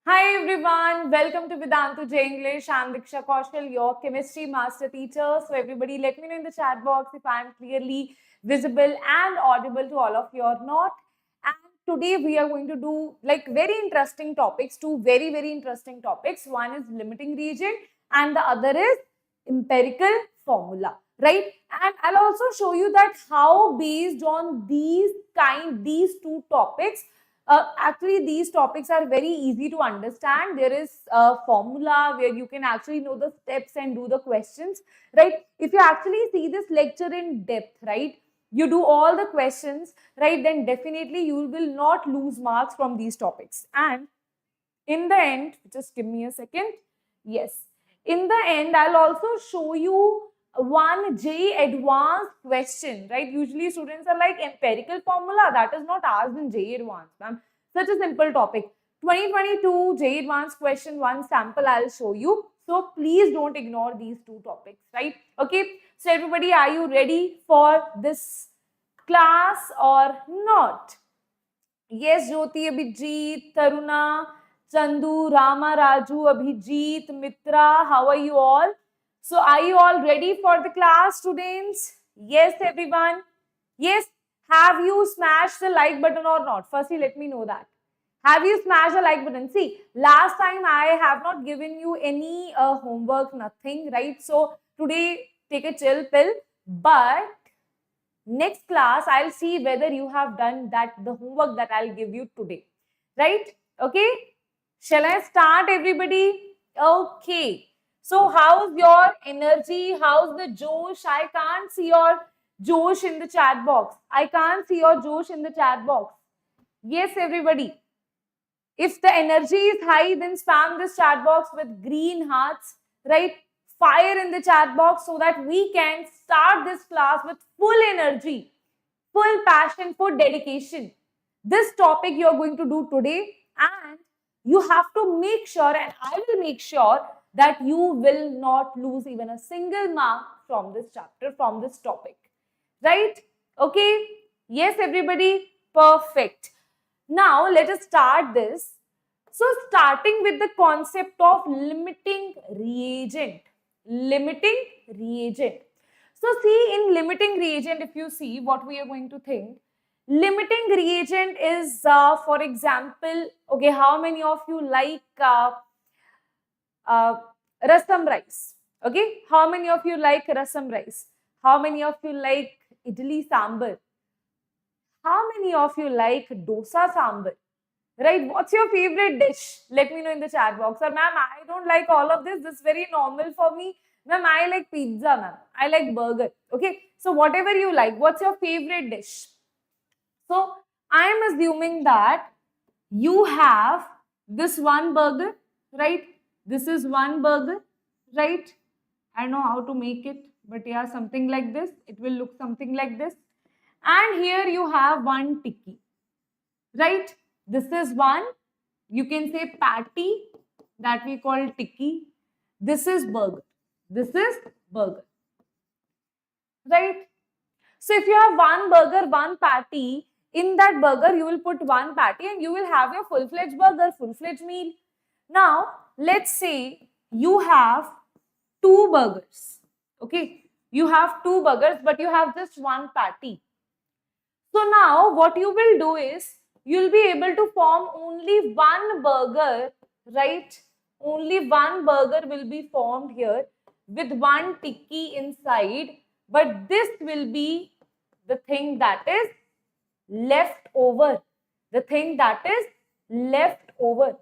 Hi everyone, welcome to Vedantu J English. I'm Diksha Kaushal, your chemistry master teacher. So everybody let me know in the chat box if I'm clearly visible and audible to all of you or not. And today we are going to do like very interesting topics, two very interesting topics. One is limiting reagent and the other is empirical formula, right? And I'll also show you that how based on these two topics, actually these topics are very easy to understand. There is a formula where you can actually know the steps and do the questions, right? If you actually see this lecture in depth, right, you do all the questions, right, then definitely you will not lose marks from these topics. And in the end, just give me a second. Yes, in the end, I'll also show you one JEE advanced question, right? Usually students are like empirical formula that is not asked in JEE advanced, ma'am. Such a simple topic. 2022 JEE advanced question, one sample I'll show you. So please don't ignore these two topics, right? Okay. So everybody, are you ready for this class or not? Yes, Jyoti, Abhijit, Taruna, Chandu, Rama, Raju, Abhijit, Mitra, how are you all? So are you all ready for the class, students? Yes, everyone. Yes, have you smashed the like button or not? Firstly, let me know that. Have you smashed the like button? See, last time I have not given you any homework, nothing, right? So today, take a chill pill. But next class, I'll see whether you have done the homework that I'll give you today, right? Okay, shall I start, everybody? Okay, so how's your energy? How's the Josh? I can't see your Josh in the chat box. I can't see your Josh in the chat box. Yes, everybody. If the energy is high, then spam this chat box with green hearts, right? Fire in the chat box so that we can start this class with full energy, full passion, full dedication. This topic you are going to do today, and you have to make sure, and I will make sure that you will not lose even a single mark from this chapter, from this topic, right? Okay, yes, everybody, perfect. Now let us start this. So starting with the concept of limiting reagent. Limiting reagent. So see, in limiting reagent, if you see what we are going to think, limiting reagent is, for example, okay, how many of you like rasam rice? Okay, how many of you like rasam rice? How many of you like idli sambar? How many of you like dosa sambar? Right? What's your favorite dish? Let me know in the chat box. Or ma'am, I don't like all of this. This is very normal for me. Ma'am, I like pizza, ma'am. I like burger. Okay. So whatever you like, what's your favorite dish? So I am assuming that you have this one burger, right? This is one burger, right? I don't know how to make it, but yeah, something like this. It will look something like this. And here you have one tikki, right? This is one, you can say patty that we call tikki. This is burger. This is burger, right? So if you have one burger, one patty, in that burger you will put one patty and you will have your full-fledged burger, full-fledged meal. Now, let's say you have two burgers, okay? You have two burgers, but you have just one patty. So now what you will do is, you'll be able to form only one burger, right? Only one burger will be formed here with one tikki inside, but this will be the thing that is left over. The thing that is left over.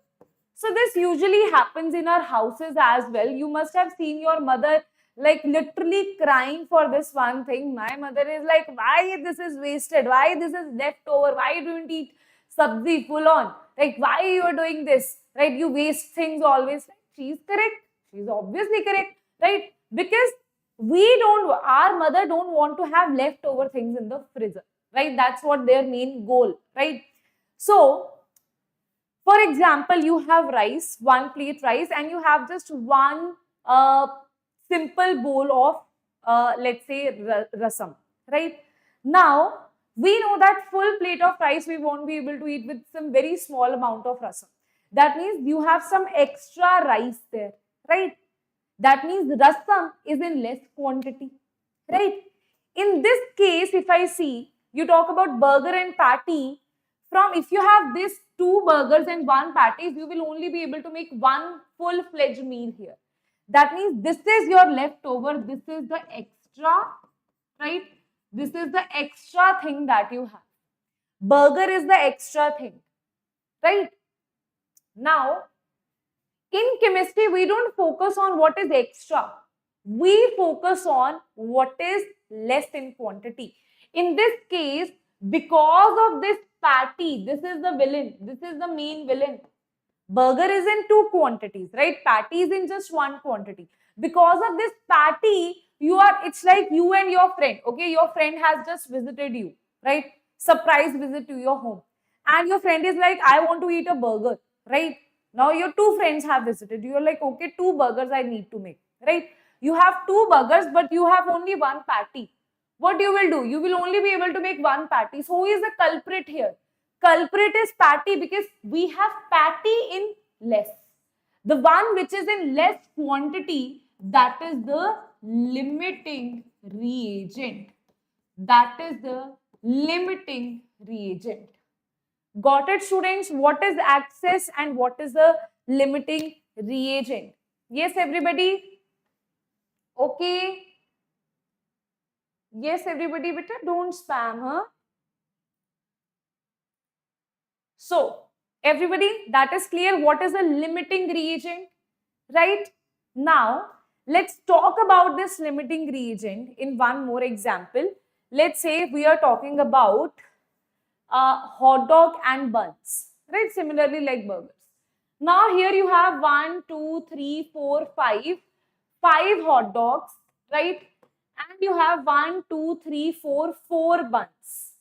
So this usually happens in our houses as well. You must have seen your mother like literally crying for this one thing. My mother is like, why this is wasted? Why this is left over? Why you don't eat sabzi full on? Like, why you are doing this? Right? You waste things always. She's correct. She's obviously correct. Right? Because our mother don't want to have leftover things in the freezer. Right? That's what their main goal. Right? So, for example, you have rice, one plate rice, and you have just one simple bowl of, let's say, rasam, right? Now, we know that full plate of rice we won't be able to eat with some very small amount of rasam. That means you have some extra rice there, right? That means rasam is in less quantity, right? In this case, if I see, you talk about burger and patty, from if you have these two burgers and one patties, you will only be able to make one full-fledged meal here. That means this is your leftover, this is the extra, right? This is the extra thing that you have. Burger is the extra thing, right? Now, in chemistry, we don't focus on what is extra. We focus on what is less in quantity. In this case, because of this patty, this is the villain. This is the main villain. Burger is in two quantities, right? Patty is in just one quantity. Because of this patty, it's like you and your friend, okay? Your friend has just visited you, right? Surprise visit to your home. And your friend is like, I want to eat a burger, right? Now your two friends have visited. You're like, okay, two burgers I need to make, right? You have two burgers, but you have only one patty. What you will do? You will only be able to make one patty. So who is the culprit here? Culprit is patty because we have patty in less. The one which is in less quantity, that is the limiting reagent. That is the limiting reagent. Got it, students? What is access and what is the limiting reagent? Yes, everybody? Okay. Yes, everybody, beta, don't spam, huh? So, everybody, that is clear. What is a limiting reagent, right? Now, let's talk about this limiting reagent in one more example. Let's say we are talking about hot dog and buns, right? Similarly like burgers. Now, here you have 1, 2, 3, 4, 5 hot dogs, right? And you have 1, 2, 3, 4 buns,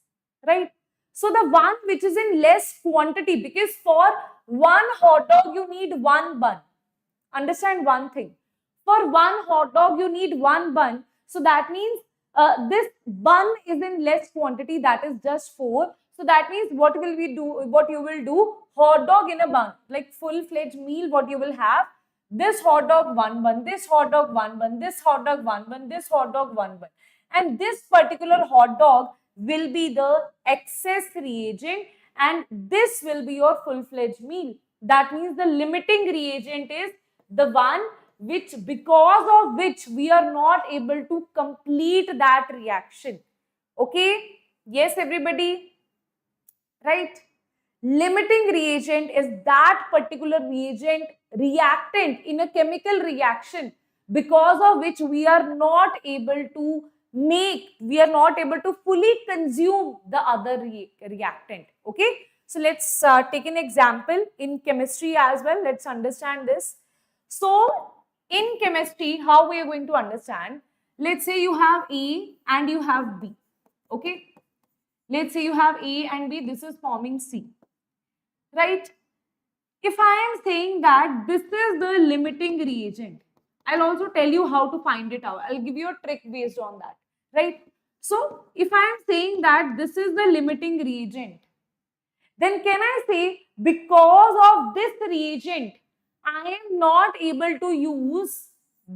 right? So the one which is in less quantity, because for one hot dog you need one bun. Understand one thing. For one hot dog you need one bun. So that means this bun is in less quantity, that is just 4. So that means what you will do, hot dog in a bun, like full-fledged meal, what you will have, this hot dog one bun, this hot dog one bun, this hot dog one bun, this hot dog one bun. And this particular hot dog will be the excess reagent and this will be your full-fledged meal. That means the limiting reagent is the one because of which we are not able to complete that reaction. Okay? Yes, everybody? Right? Limiting reagent is that particular reactant in a chemical reaction because of which we are not able to fully consume the other reactant. Okay? So let's take an example in chemistry as well. Let's understand this. So in chemistry, how we are going to understand? Let's say you have A and you have B. Okay? Let's say you have A and B. This is forming C. Right? If I am saying that this is the limiting reagent, I'll also tell you how to find it out. I'll give you a trick based on that. Right? So if I am saying that this is the limiting reagent, then can I say because of this reagent, I am not able to use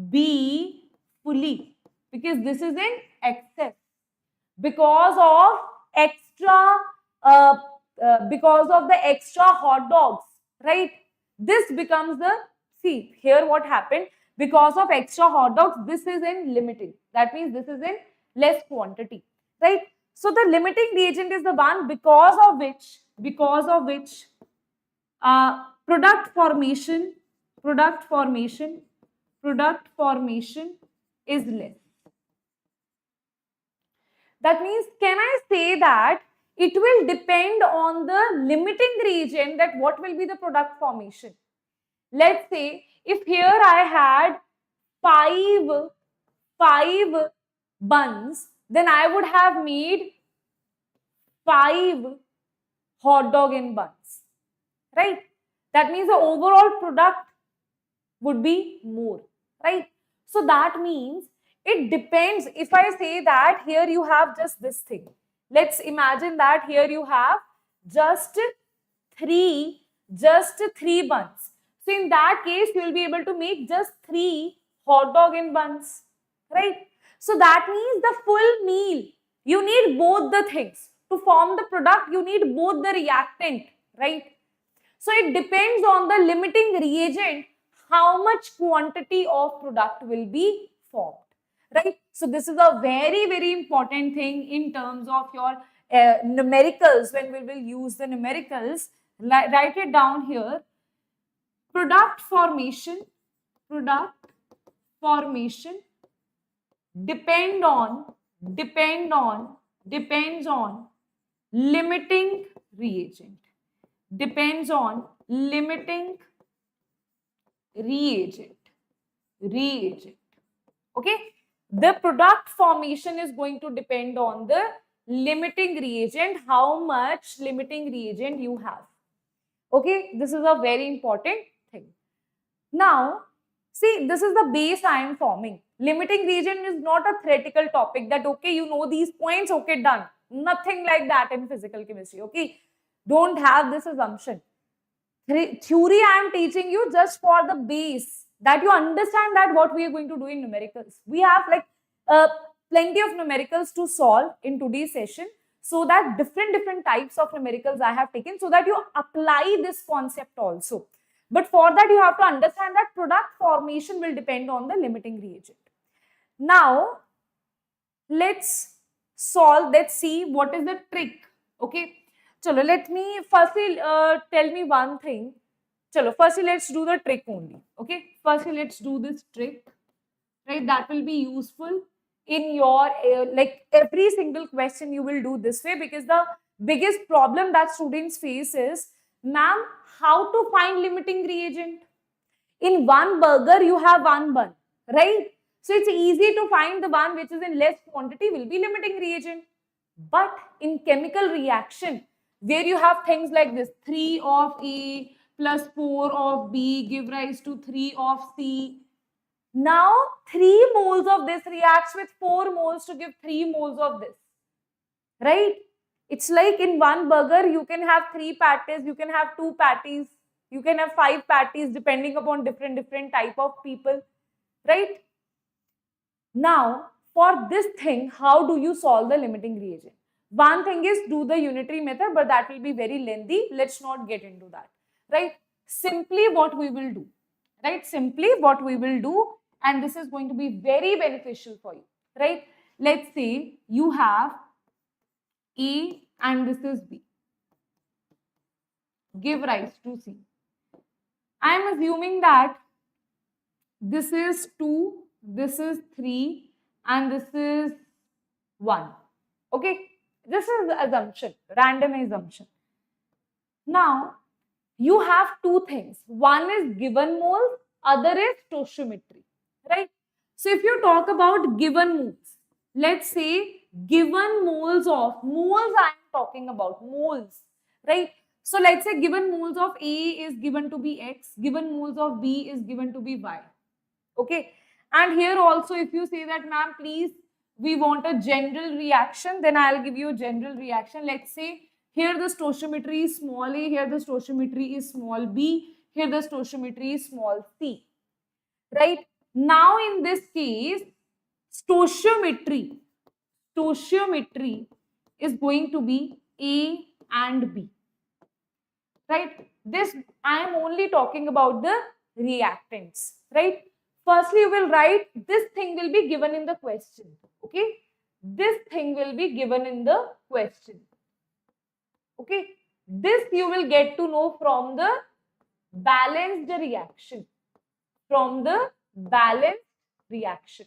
B fully because this is in excess. Because of because of the extra hot dogs, right? This becomes see here what happened, because of extra hot dogs, this is in limiting. That means this is in less quantity, right? So the limiting reagent is the one because of which product formation is less. That means, can I say that it will depend on the limiting reagent that what will be the product formation. Let's say if here I had five buns, then I would have made 5 hot dog in buns, right? That means the overall product would be more, right? So that means it depends. If I say that here you have just this thing, let's imagine that here you have just 3 just 3 buns. So in that case, you will be able to make just 3 hot dog in buns, right? So that means the full meal, you need both the things. To form the product, you need both the reactant, right? So it depends on the limiting reagent, how much quantity of product will be formed, right? So this is a very, very important thing in terms of your numericals. When we will use the numericals, write it down here. Product formation depends on limiting reagent. Depends on limiting reagent. Okay, the product formation is going to depend on the limiting reagent, how much limiting reagent you have. Okay, this is a very important thing. Now, see, this is the base I am forming. Limiting reagent is not a theoretical topic that, okay, you know these points, okay, done. Nothing like that in physical chemistry, okay? Don't have this assumption. Theory I am teaching you just for the base, that you understand that what we are going to do in numericals. We have like plenty of numericals to solve in today's session, so that different types of numericals I have taken, so that you apply this concept also. But for that, you have to understand that product formation will depend on the limiting reagent. Now, let's see what is the trick. Okay, chalo, let me firstly tell me one thing. Chalo, firstly let's do the trick only. Okay, firstly let's do this trick, right? That will be useful in your like every single question you will do this way, because the biggest problem that students face is, ma'am, how to find limiting reagent? In one burger you have one bun, right? So it's easy to find the one which is in less quantity will be limiting reagent. But in chemical reaction, where you have things like this, 3 of A plus 4 of B give rise to 3 of C. Now 3 moles of this reacts with 4 moles to give 3 moles of this, right? It's like in one burger, you can have 3 patties, you can have 2 patties, you can have 5 patties depending upon different type of people, right? Now, for this thing, how do you solve the limiting reagent? One thing is do the unitary method, but that will be very lengthy. Let's not get into that, right? Simply what we will do, right? Simply what we will do, and this is going to be very beneficial for you, right? Let's say you have A and this is B. Give rise to C. I am assuming that this is 2, this is 3, and this is 1. Okay, this is the assumption, random assumption. Now, you have 2 things. One is given moles, other is stoichiometry, right? So if you talk about given moles, let's say given moles of, moles I am talking about, moles, right? So let's say given moles of A is given to be X, given moles of B is given to be Y. Okay, and here also if you say that, ma'am, please, we want a general reaction, then I'll give you a general reaction. Let's say here the stoichiometry is small a, here the stoichiometry is small b, here the stoichiometry is small c, right? Now in this case, stoichiometry is going to be A and B, right? This I am only talking about the reactants, right? Firstly, you will write this thing will be given in the question. Okay, this thing will be given in the question. Okay, this you will get to know from the balanced reaction. From the balanced reaction.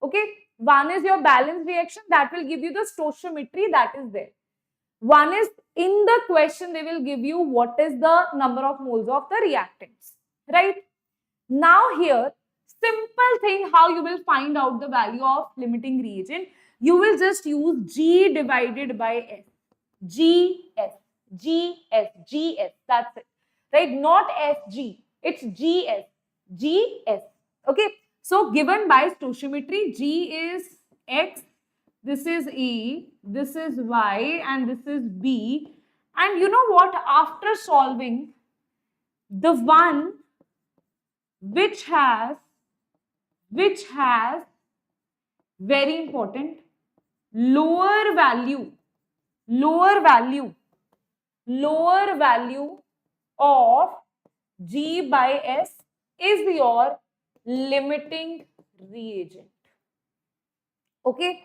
Okay, one is your balanced reaction that will give you the stoichiometry that is there. One is in the question they will give you what is the number of moles of the reactants, right? Now here, simple thing how you will find out the value of limiting reagent. You will just use G divided by S. GS. That's it. Right? Not SG. It's GS. GS. Okay. So given by stoichiometry, G is X, this is E, this is Y, and this is B. And you know what? After solving, the one which has very important lower value of G by S is your limiting reagent. Okay.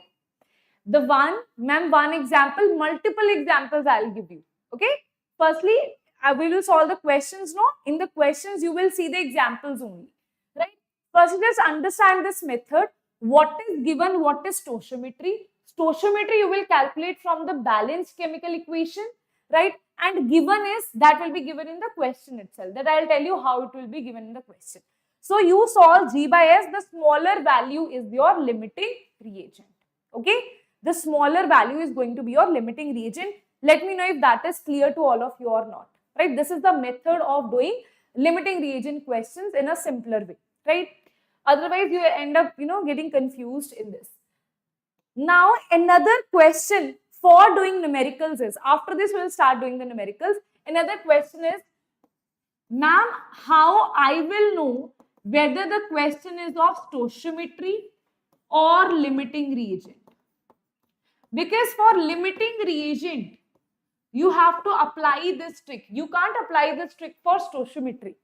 The one, ma'am, one example, multiple examples I'll give you. Okay. Firstly, I will solve the questions. No, in the questions you will see the examples only. Right. First, just understand this method. What is given? What is stoichiometry? Stoichiometry you will calculate from the balanced chemical equation, right? And given is that will be given in the question itself. That I'll tell you how it will be given in the question. So you solve G by S. The smaller value is your limiting reagent. Okay. The smaller value is going to be your limiting reagent. Let me know if that is clear to all of you or not. Right? This is the method of doing limiting reagent questions in a simpler way. Right? Otherwise, you end up, getting confused in this. Now, another question for doing numericals is, after this, we'll start doing the numericals. Another question is, ma'am, how I will know whether the question is of stoichiometry or limiting reagent? Because for limiting reagent, you have to apply this trick. You can't apply this trick for stoichiometry.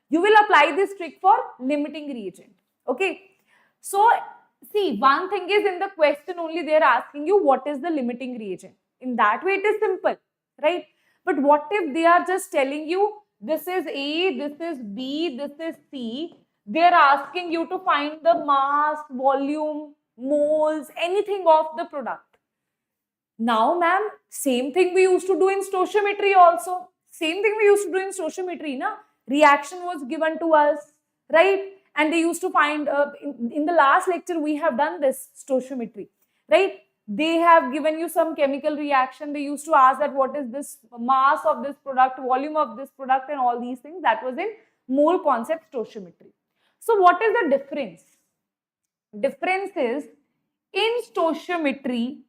You will apply this trick for limiting reagent. Okay. So, see, one thing is in the question only they are asking you what is the limiting reagent. In that way, it is simple, right? But what if they are just telling you this is A, this is B, this is C. They are asking you to find the mass, volume, moles, anything of the product. Now, ma'am, same thing we used to do in stoichiometry also. Same thing we used to do in stoichiometry, na? Reaction was given to us, right? And they used to find, in the last lecture, we have done this stoichiometry, right? They have given you some chemical reaction. They used to ask that what is this mass of this product, volume of this product, and all these things. That was in mole concept stoichiometry. So, what is the difference? Difference is in stoichiometry,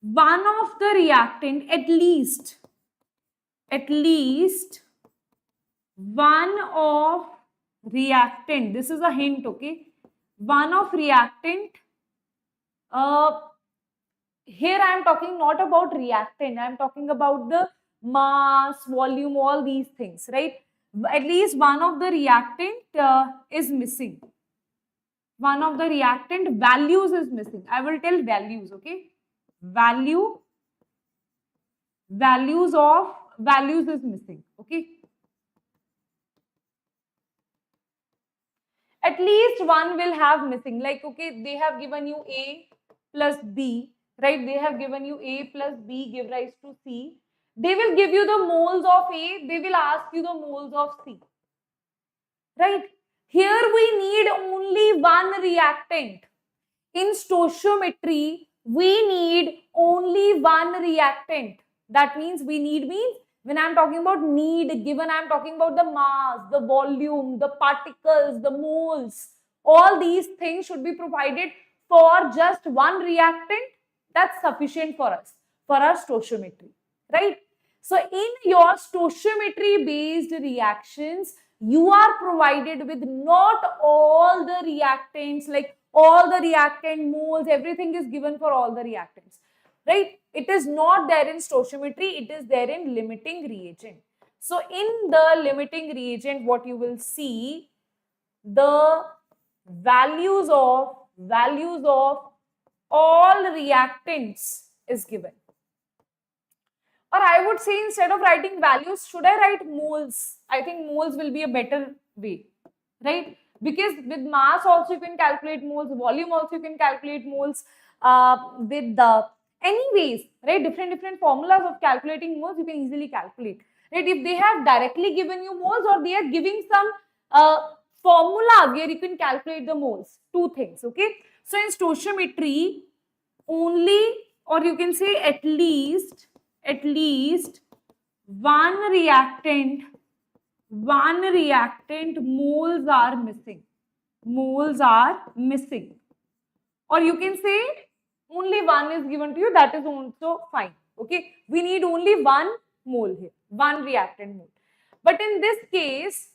one of the reactant, at least one of reactant, this is a hint, okay? One of reactant, here I am talking not about reactant, I am talking about the mass, volume, all these things, right? At least one of the reactant is missing. One of the reactant values is missing. I will tell values, okay? Values is missing, okay? At least one will have missing. Like, okay, they have given you A plus B, right? They have given you A plus B give rise to C. They will give you the moles of A. They will ask you the moles of C, right? Here we need only one reactant. In stoichiometry, we need only one reactant. That means we need means when I am talking about need given, I am talking about the mass, the volume, the particles, the moles. All these things should be provided for just one reactant. That's sufficient for us, for our stoichiometry, right? So in your stoichiometry based reactions, you are provided with not all the reactants, like all the reactant moles, everything is given for all the reactants, right? It is not there in stoichiometry, it is there in limiting reagent. So in the limiting reagent, what you will see, the values of all reactants is given. Or I would say instead of writing values, should I write moles? I think moles will be a better way, right? Because with mass also you can calculate moles, volume also you can calculate moles, with the anyways, right? Different formulas of calculating moles you can easily calculate, right? If they have directly given you moles or they are giving some formula where you can calculate the moles, two things, okay? So in stoichiometry, only, or you can say at least one reactant moles are missing, or you can say only one is given to you, that is also fine, okay? We need only one mole here, 1 reactant mole. But in this case,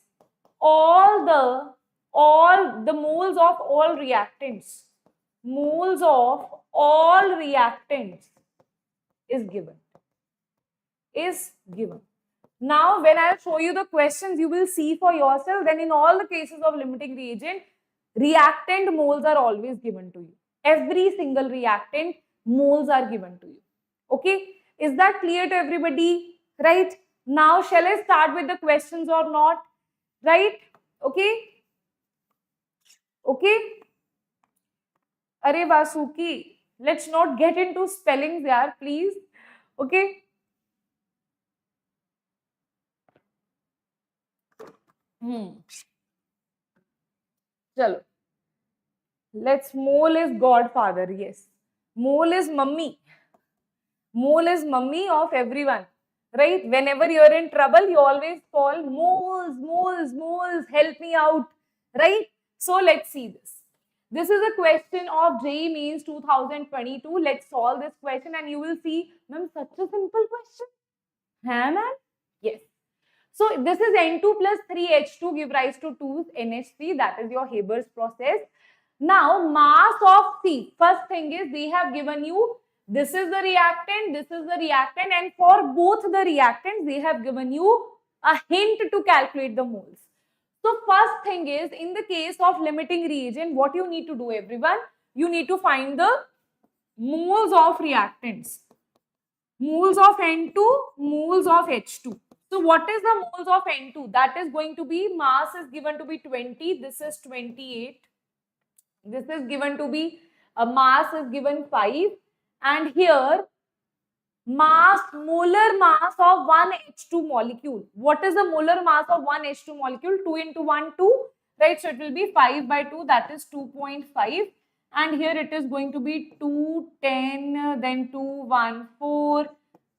all the moles of all reactants, is given. Now, when I'll show you the questions, you will see for yourself. Then in all the cases of limiting reagent, reactant moles are always given to you. Every single reactant moles are given to you. Okay, is that clear to everybody? Right? Now, shall I start with the questions or not? Right? Okay? Okay? Are Vasuki, let's not get into spellings yaar, please. Okay? Chalo. Let's, mole is godfather, yes. Mole is mummy. Mole is mummy of everyone, right? Whenever you're in trouble, you always call moles, moles, moles, help me out, right? So let's see this. This is a question of JEE Mains 2022. Let's solve this question and you will see, ma'am, such a simple question. Hai, ma'am? Yes. So this is N2 plus 3H2 give rise to 2 NH3. That is your Haber's process. Now, mass of C. First thing is they have given you this is the reactant, this is the reactant, and for both the reactants, they have given you a hint to calculate the moles. So first thing is, in the case of limiting reagent, what you need to do, everyone? You need to find the moles of reactants. Moles of N2, moles of H2. So what is the moles of N2? That is going to be, mass is given to be 20, this is 28. This is given to be, a mass is given 5. And here, molar mass of one H2 molecule. What is the molar mass of one H2 molecule? 2 into 1, 2, right? So it will be 5 by 2, that is 2.5. And here it is going to be 2, 10, then 2, 1, 4.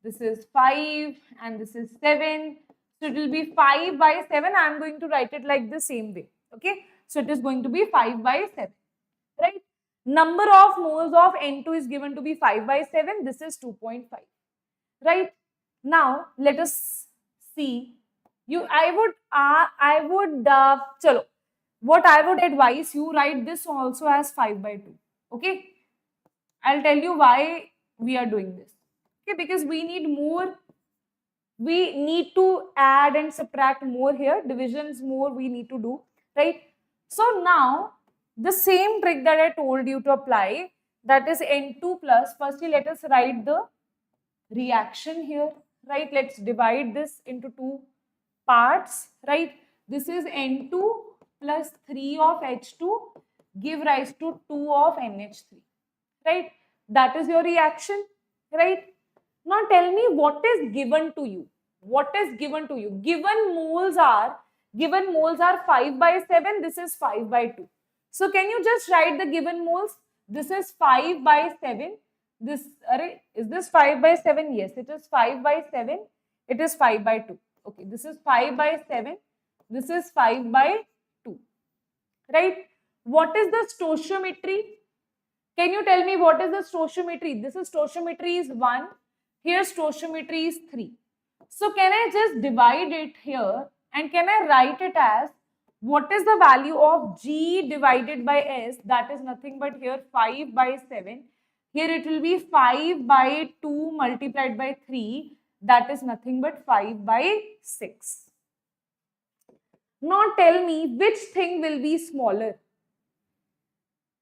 This is 5 and this is 7. So it will be 5 by 7. I am going to write it like the same way. Okay. So it is going to be 5 by 7. Right. Number of moles of N2 is given to be 5 by 7. This is 2.5. Right. Now, let us see. What I would advise you, write this also as 5 by 2. Okay. I'll tell you why we are doing this. Okay. Because we need more. We need to add and subtract more here. Divisions more we need to do. Right. So now, the same trick that I told you to apply, that is N2 plus. Firstly, let us write the reaction here, right? Let's divide this into 2 parts, right? This is N2 plus 3 of H2 give rise to 2 of NH3, right? That is your reaction, right? Now tell me what is given to you. What is given to you? Given moles are 5 by 7. This is 5 by 2. So can you just write the given moles? This is 5 by 7. Is this 5 by 7? Yes, it is 5 by 7. It is 5 by 2. Okay, this is 5 by 7. This is 5 by 2. Right? What is the stoichiometry? Can you tell me what is the stoichiometry? This is stoichiometry is 1. Here stoichiometry is 3. So can I just divide it here and can I write it as what is the value of G divided by S? That is nothing but here 5 by 7. Here it will be 5 by 2 multiplied by 3. That is nothing but 5 by 6. Now tell me which thing will be smaller.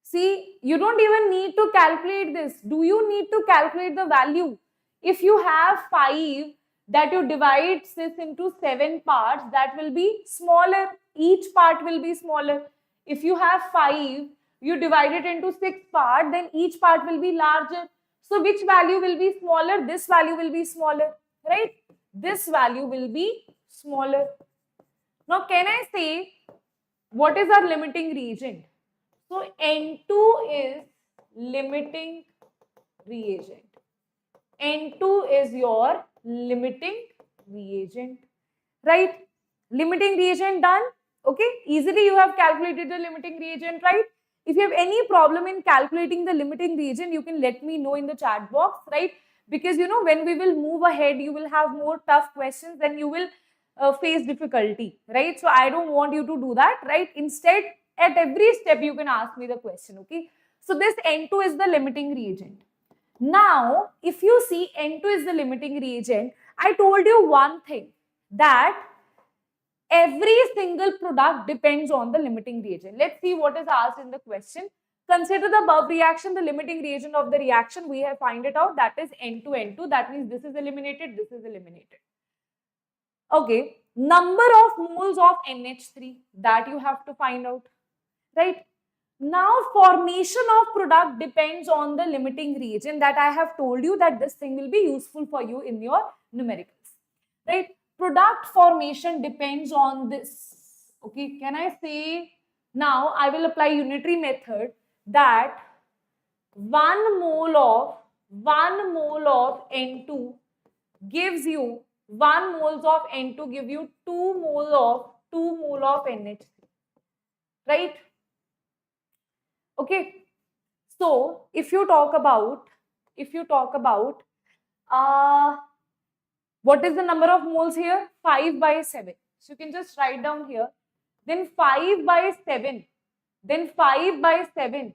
See, you don't even need to calculate this. Do you need to calculate the value? If you have 5 that you divide this into 7 parts, that will be smaller. Each part will be smaller. If you have 5, you divide it into 6 parts, then each part will be larger. So which value will be smaller? This value will be smaller, right? This value will be smaller. Now can I say what is our limiting reagent? So N2 is limiting reagent. N2 is your limiting reagent, right? Limiting reagent done. Okay, easily you have calculated the limiting reagent, right? If you have any problem in calculating the limiting reagent, you can let me know in the chat box, right? because when we will move ahead, you will have more tough questions, then you will face difficulty, right? So I don't want you to do that, right? Instead, at every step you can ask me the question. Okay, so this N2 is the limiting reagent. Now if you see N2 is the limiting reagent, I told you one thing, that every single product depends on the limiting reagent. Let's see what is asked in the question. Consider the above reaction, the limiting reagent of the reaction. We have find it out, that is N2N2. That means this is eliminated, this is eliminated. Okay, number of moles of NH3, that you have to find out, right? Now formation of product depends on the limiting reagent, that I have told you that this thing will be useful for you in your numericals, right? Product formation depends on this. Okay, can I say, now I will apply unitary method, that 1 mole of N2 gives you 1 moles of N2 give you 2 mole of NH3, right? Okay, so if you talk about what is the number of moles here? 5/7. So you can just write down here. Then 5/7. Then 5/7.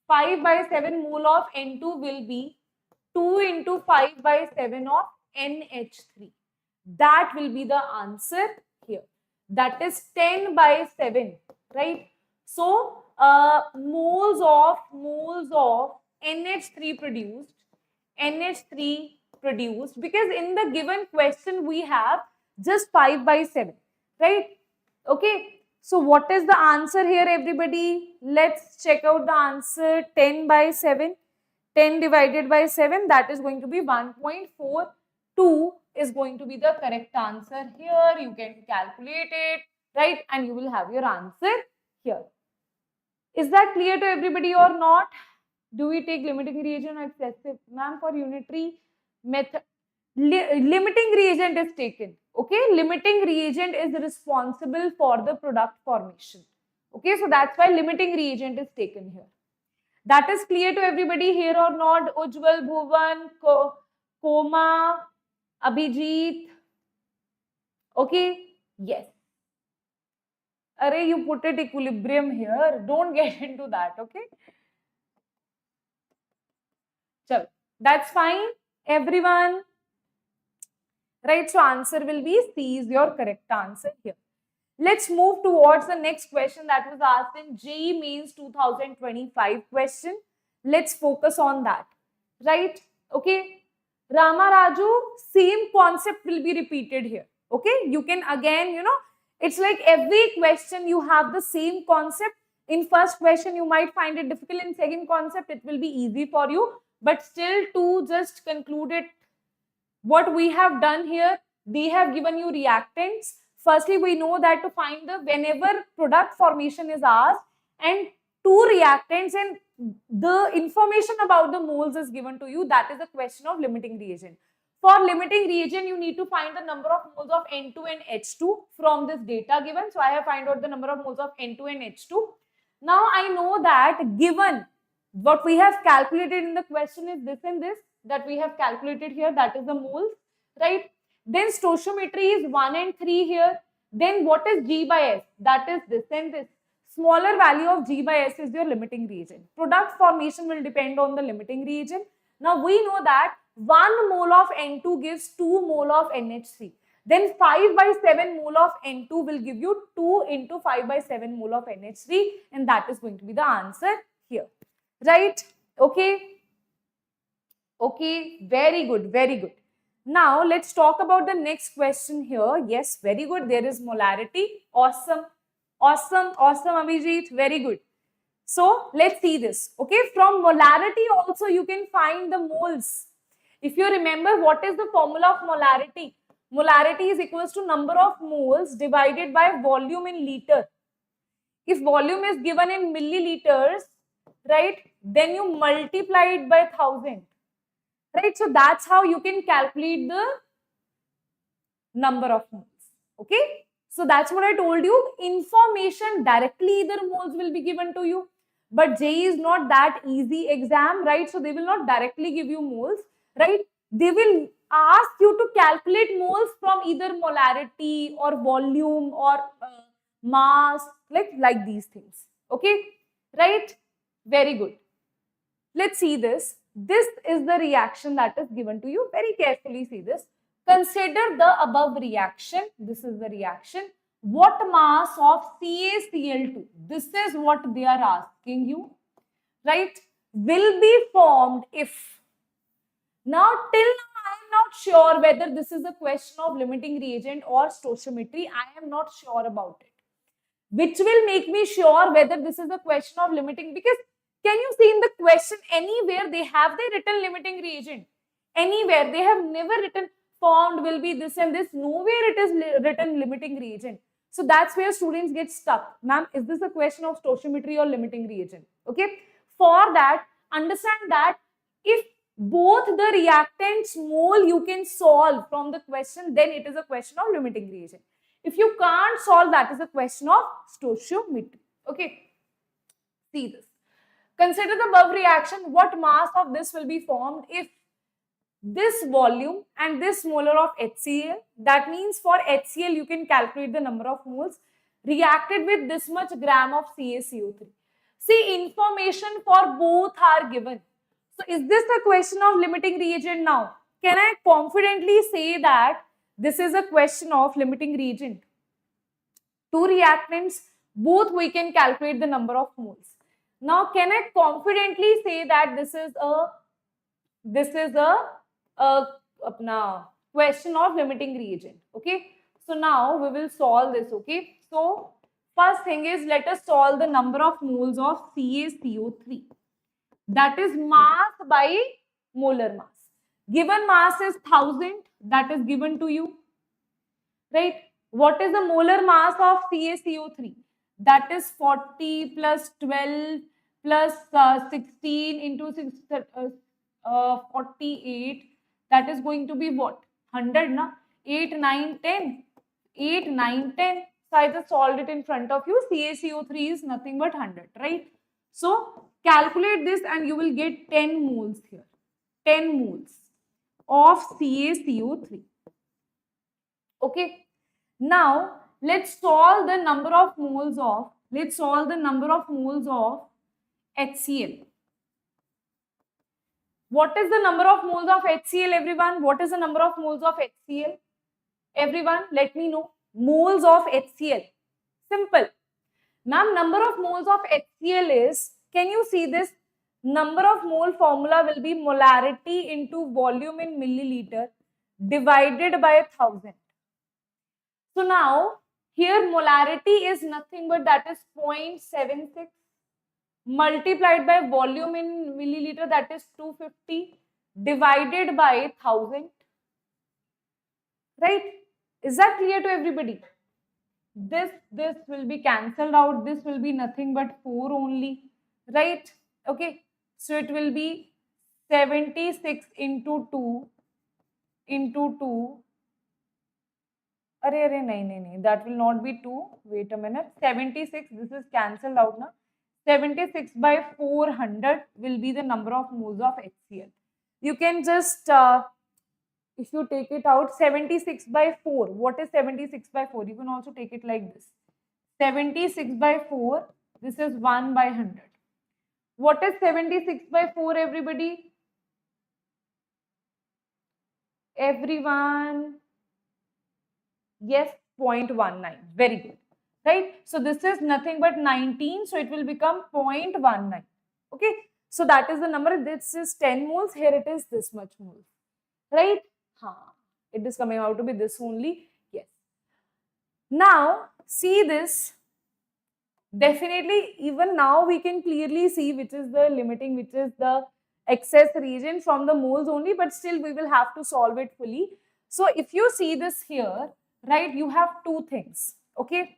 5/7 mole of N2 will be 2 into 5/7 of NH3. That will be the answer here. That is 10/7, right? So moles of NH3 produced, because in the given question we have just 5/7, right? Okay, so what is the answer here, everybody? Let's check out the answer. 10/7, 10 divided by 7, that is going to be 1.42 is going to be the correct answer here. You can calculate it, right? And you will have your answer here. Is that clear to everybody or not? Do we take limiting reagent or excessive? Ma'am, for unitary method, limiting reagent is taken. Okay, limiting reagent is responsible for the product formation. Okay, so that's why limiting reagent is taken here. That is clear to everybody here or not? Ujjwal, Bhuvan, Koma, Abhijit. Okay, yes. Array, you put it equilibrium here. Don't get into that, okay? So that's fine, everyone. Right, so answer will be C is your correct answer here. Let's move towards the next question that was asked in JEE Mains 2025 question. Let's focus on that, right? Okay, Rama Raju, same concept will be repeated here. Okay, you can again, it's like every question you have the same concept. In first question, you might find it difficult. In second concept, it will be easy for you. But still, to just conclude it, what we have done here, they have given you reactants. Firstly, we know that to find the whenever product formation is asked and 2 reactants and the information about the moles is given to you, that is a question of limiting reagent. For limiting reagent, you need to find the number of moles of N2 and H2 from this data given. So I have find out the number of moles of N2 and H2. Now I know that given what we have calculated in the question is this and this that we have calculated here, that is the moles, right? Then stoichiometry is 1 and 3 here. Then what is G by S? That is this and this. Smaller value of G by S is your limiting reagent. Product formation will depend on the limiting reagent. Now we know that 1 mole of N2 gives 2 mole of NH3. Then 5/7 mole of N2 will give you 2 into 5/7 mole of NH3, and that is going to be the answer here, right? Okay. Okay, very good, very good. Now let's talk about the next question here. Yes, very good. There is molarity. Awesome, awesome, awesome, Abhijit. Very good. So let's see this. Okay, from molarity also you can find the moles. If you remember, what is the formula of molarity? Molarity is equals to number of moles divided by volume in liter. If volume is given in milliliters, right, then you multiply it by 1000. Right, so that's how you can calculate the number of moles. Okay, so that's what I told you. Information directly either moles will be given to you, but JEE is not that easy exam, right? So they will not directly give you moles, right? They will ask you to calculate moles from either molarity or volume or mass, like these things. Okay, right? Very good. Let's see this. This is the reaction that is given to you. Very carefully see this. Consider the above reaction. This is the reaction. What mass of CaCl2? This is what they are asking you, right? Will be formed if. Now, till now, I am not sure whether this is a question of limiting reagent or stoichiometry. I am not sure about it. Which will make me sure whether this is a question of limiting, because can you see in the question anywhere they written limiting reagent? Anywhere they have never written formed will be this and this. Nowhere it is written limiting reagent. So that's where students get stuck. Ma'am, is this a question of stoichiometry or limiting reagent? Okay. For that, understand that if both the reactants mole you can solve from the question, then it is a question of limiting reagent. If you can't solve, that is a question of stoichiometry. Okay. See this. Consider the above reaction. What mass of this will be formed if this volume and this molar of HCl, that means for HCl you can calculate the number of moles, reacted with this much gram of CaCO3. See, information for both are given. So is this a question of limiting reagent now? Can I confidently say that this is a question of limiting reagent? Two reactants, both we can calculate the number of moles. Now, can I confidently say that this is a question of limiting reagent? Okay. So now we will solve this. Okay. So first thing is, let us solve the number of moles of CaCO3. That is mass by molar mass. Given mass is 1000. That is given to you. Right. What is the molar mass of CaCO3? That is 40 plus 12 plus 16 into 48. That is going to be what? 100, na? 8, 9, 10. 8, 9, 10. So I just solved it in front of you. CaCO3 is nothing but 100, right? So calculate this and you will get 10 moles here. 10 moles of CaCO3. Okay. Now let's solve the number of moles of HCl. What is the number of moles of HCl, everyone? What is the number of moles of HCl? Everyone, let me know. Moles of HCl. Simple. Ma'am, number of moles of HCl is, can you see this? Number of mole formula will be molarity into volume in milliliter divided by 1000. So now, here molarity is nothing but that is 0.76 multiplied by volume in milliliter, that is 250 divided by 1000. Right? Is that clear to everybody? This will be cancelled out. This will be nothing but 4 only. Right? Okay. So it will be 76 into 2 into 2. No, that will not be 2. Wait a minute. 76, this is cancelled out now. 76 by 400 will be the number of moles of HCl. You can just, if you take it out, 76 by 4. What is 76 by 4? You can also take it like this. 76 by 4, this is 1 by 100. What is 76 by 4, everybody? Everyone? Yes, 0.19. Very good. Right? So this is nothing but 19. So it will become 0.19. Okay. So that is the number. This is 10 moles. Here it is this much moles. Right? It is coming out to be this only. Yes. Now, see this. Definitely, even now we can clearly see which is the limiting, which is the excess reagent from the moles only. But still, we will have to solve it fully. So if you see this here, right, you have two things. Okay.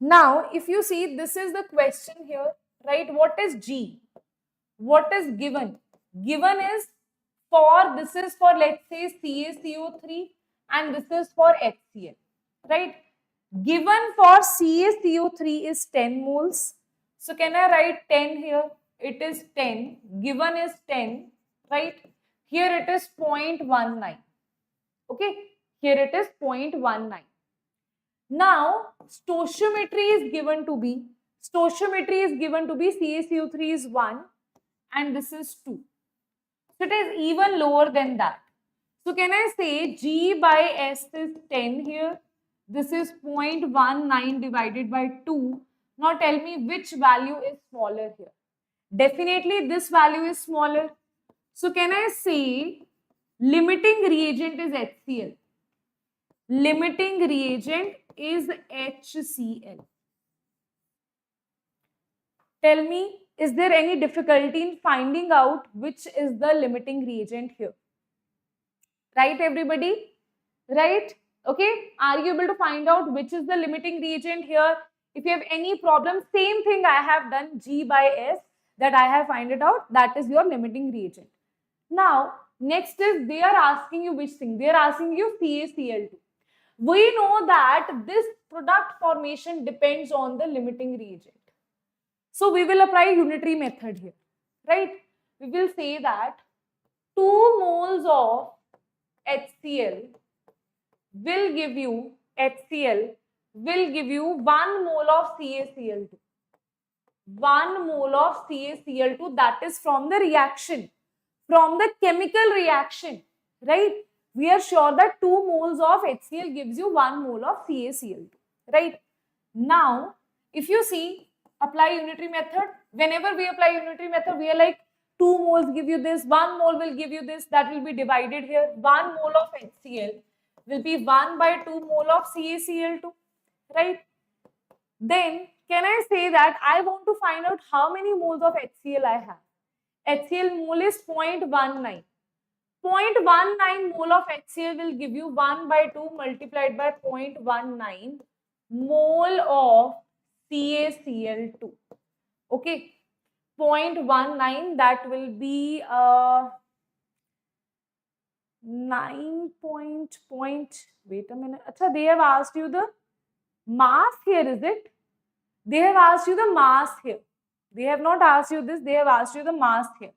Now, if you see, this is the question here, right? What is G? What is given? Given is this is for, let's say, CaCO3 and this is for HCl, right? Given for CaCO3 is 10 moles. So can I write 10 here? It is 10. Given is 10, right? Here it is 0.19. Okay, here it is 0.19. Now, stoichiometry is given to be CaCO3 is 1 and this is 2. So it is even lower than that. So can I say G by S is 10 here? This is 0.19 divided by 2. Now tell me which value is smaller here. Definitely this value is smaller. So can I say limiting reagent is HCl? Limiting reagent is HCl. Tell me, is there any difficulty in finding out which is the limiting reagent here? Right, everybody? Right? Okay. Are you able to find out which is the limiting reagent here? If you have any problem, same thing I have done, G by S, that I have find it out, that is your limiting reagent. Now, next is they are asking you which thing? They are asking you CaCl2. We know that this product formation depends on the limiting reagent. So we will apply unitary method here, right? We will say that 2 moles of HCl will give you 1 mole of CaCl2. 1 mole of CaCl2, that is from the reaction, from the chemical reaction, right? We are sure that 2 moles of HCl gives you 1 mole of CaCl2, right? Now, if you see, apply unitary method. Whenever we apply unitary method, we are like 2 moles give you this, 1 mole will give you this, that will be divided here. 1 mole of HCl will be 1 by 2 mole of CaCl2, right? Then, can I say that I want to find out how many moles of HCl I have? HCl mole is 0.19. 0.19 mole of HCl will give you 1 by 2 multiplied by 0.19 mole of CaCl2. Okay, 0.19, that will be 9 point, wait a minute. Achha, they have asked you the mass here, is it? They have asked you the mass here. They have not asked you this, they have asked you the mass here.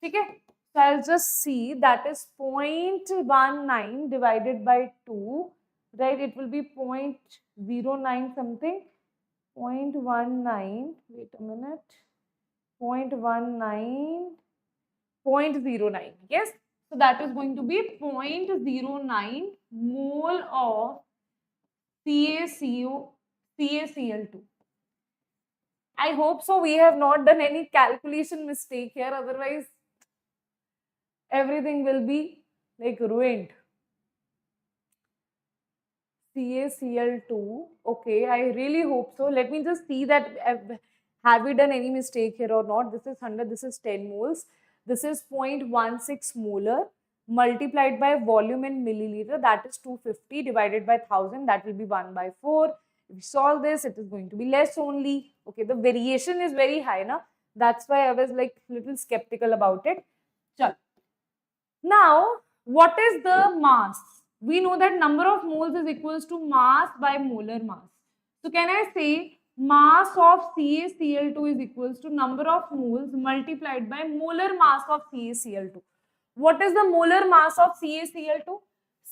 Okay, so I'll just see, that is 0.19 divided by 2, right? It will be 0.09 something. 0.19, wait a minute, 0.19, 0.09, yes? So that is going to be 0.09 mole of CaCl2. I hope so we have not done any calculation mistake here, otherwise everything will be like ruined. CaCl2, okay, I really hope so. Let me just see that have we done any mistake here or not. This is 100, this is 10 moles. This is 0.16 molar multiplied by volume in milliliter, that is 250 divided by 1000, that will be 1 by 4. If you solve this, it is going to be less only. Okay, the variation is very high, na? That's why I was like little skeptical about it. Chal. Now, what is the mass? We know that number of moles is equals to mass by molar mass. So can I say mass of CaCl2 is equals to number of moles multiplied by molar mass of CaCl2. What is the molar mass of CaCl2?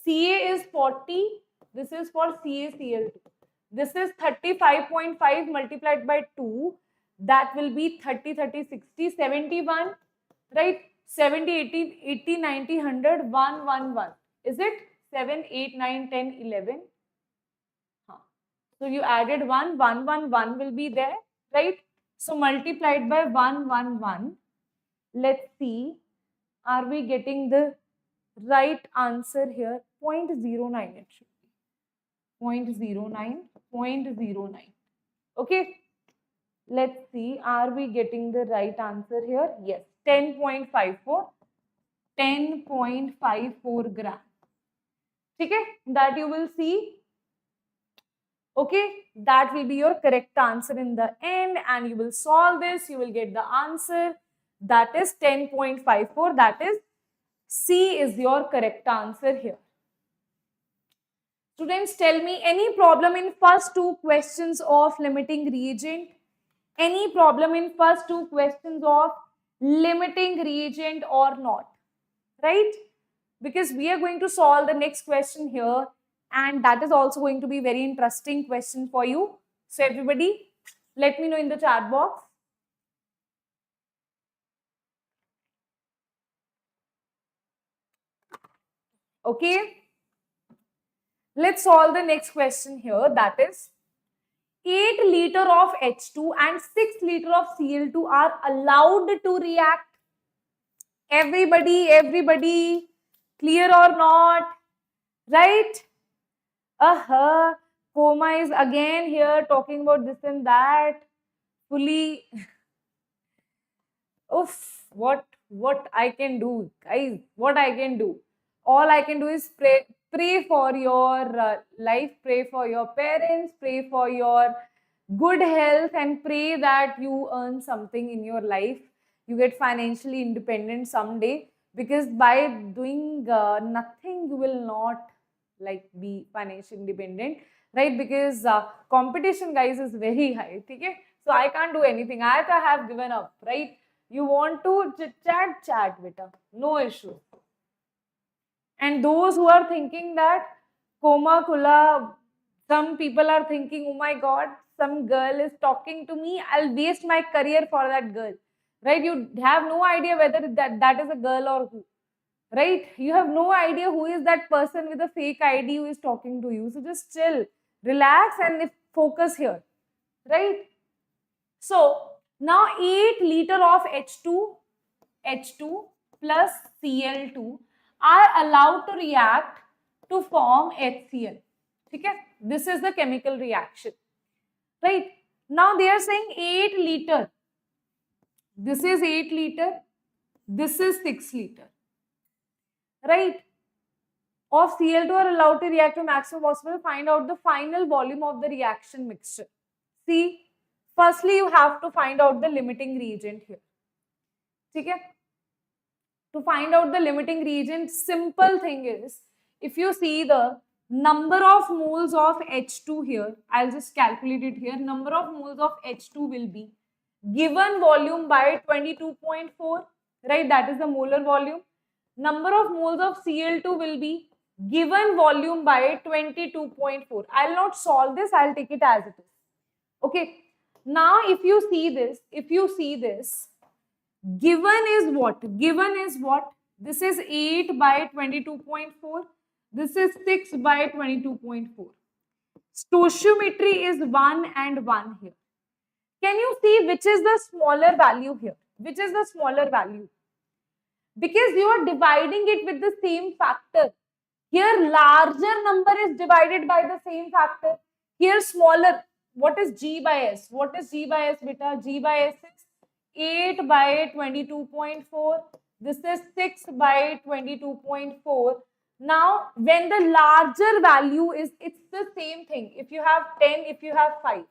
Ca is 40. This is for CaCl2. This is 35.5 multiplied by 2. That will be 30, 30, 60, 71. Right? 70, 80, 80, 90, 100, 1, 1, 1. Is it? 7, 8, 9, 10, 11. So you added 1, 1, 1, 1 will be there, right? So multiplied by 1, 1, 1. Let's see, are we getting the right answer here? 0.09 it should be. 0.09, 0.09. Okay. Let's see, are we getting the right answer here? Yes, 10.54. 10.54 gram. Okay, that you will see. Okay, that will be your correct answer in the end, and you will solve this. You will get the answer. That is 10.54. That is C is your correct answer here. Students, tell me any problem in first two questions of limiting reagent? Any problem in first two questions of limiting reagent or not? right? Because we are going to solve the next question here, and that is also going to be very interesting question for you. So everybody, let me know in the chat box. Okay, let's solve the next question here. That is 8 liter of H2 and 6 liter of Cl2 are allowed to react. Everybody, clear or not? Right? Coma is again here talking about this and that. Fully. Oof, what I can do, guys? What I can do? All I can do is pray for your life, pray for your parents, pray for your good health, and pray that you earn something in your life. You get financially independent someday, because by doing nothing, you will not like be financially independent, right? Because competition, guys, is very high. Okay, so I can't do anything. I have given up, right? You want to chit chat, beta. No issue. And those who are thinking that Koma Kula, some people are thinking, oh my God, some girl is talking to me. I'll waste my career for that girl. Right? You have no idea whether that is a girl or who. Right? You have no idea who is that person with a fake ID who is talking to you. So just chill, relax, and focus here. Right? So now 8 liter of H2 plus Cl2 are allowed to react to form HCl. Okay? This is the chemical reaction. Right? Now they are saying 8 liter. This is 8 liter. This is 6 liter. Right? Of Cl2 are allowed to react to maximum possible. Find out the final volume of the reaction mixture. See, firstly you have to find out the limiting reagent here. Okay? To find out the limiting reagent, simple thing is, if you see the number of moles of H2 here, I'll just calculate it here. Number of moles of H2 will be given volume by 22.4, right? That is the molar volume. Number of moles of Cl2 will be given volume by 22.4. I'll not solve this, I'll take it as it is. Okay. Now, if you see this, given is what? Given is what? This is 8 by 22.4. This is 6 by 22.4. Stoichiometry is 1 and 1 here. Can you see which is the smaller value here? Which is the smaller value? Because you are dividing it with the same factor. Here larger number is divided by the same factor. Here smaller. What is G by S? What is G by S, beta? G by S is 8 by 22.4. This is 6 by 22.4. Now, when the larger value is, it's the same thing. If you have 10, if you have 5.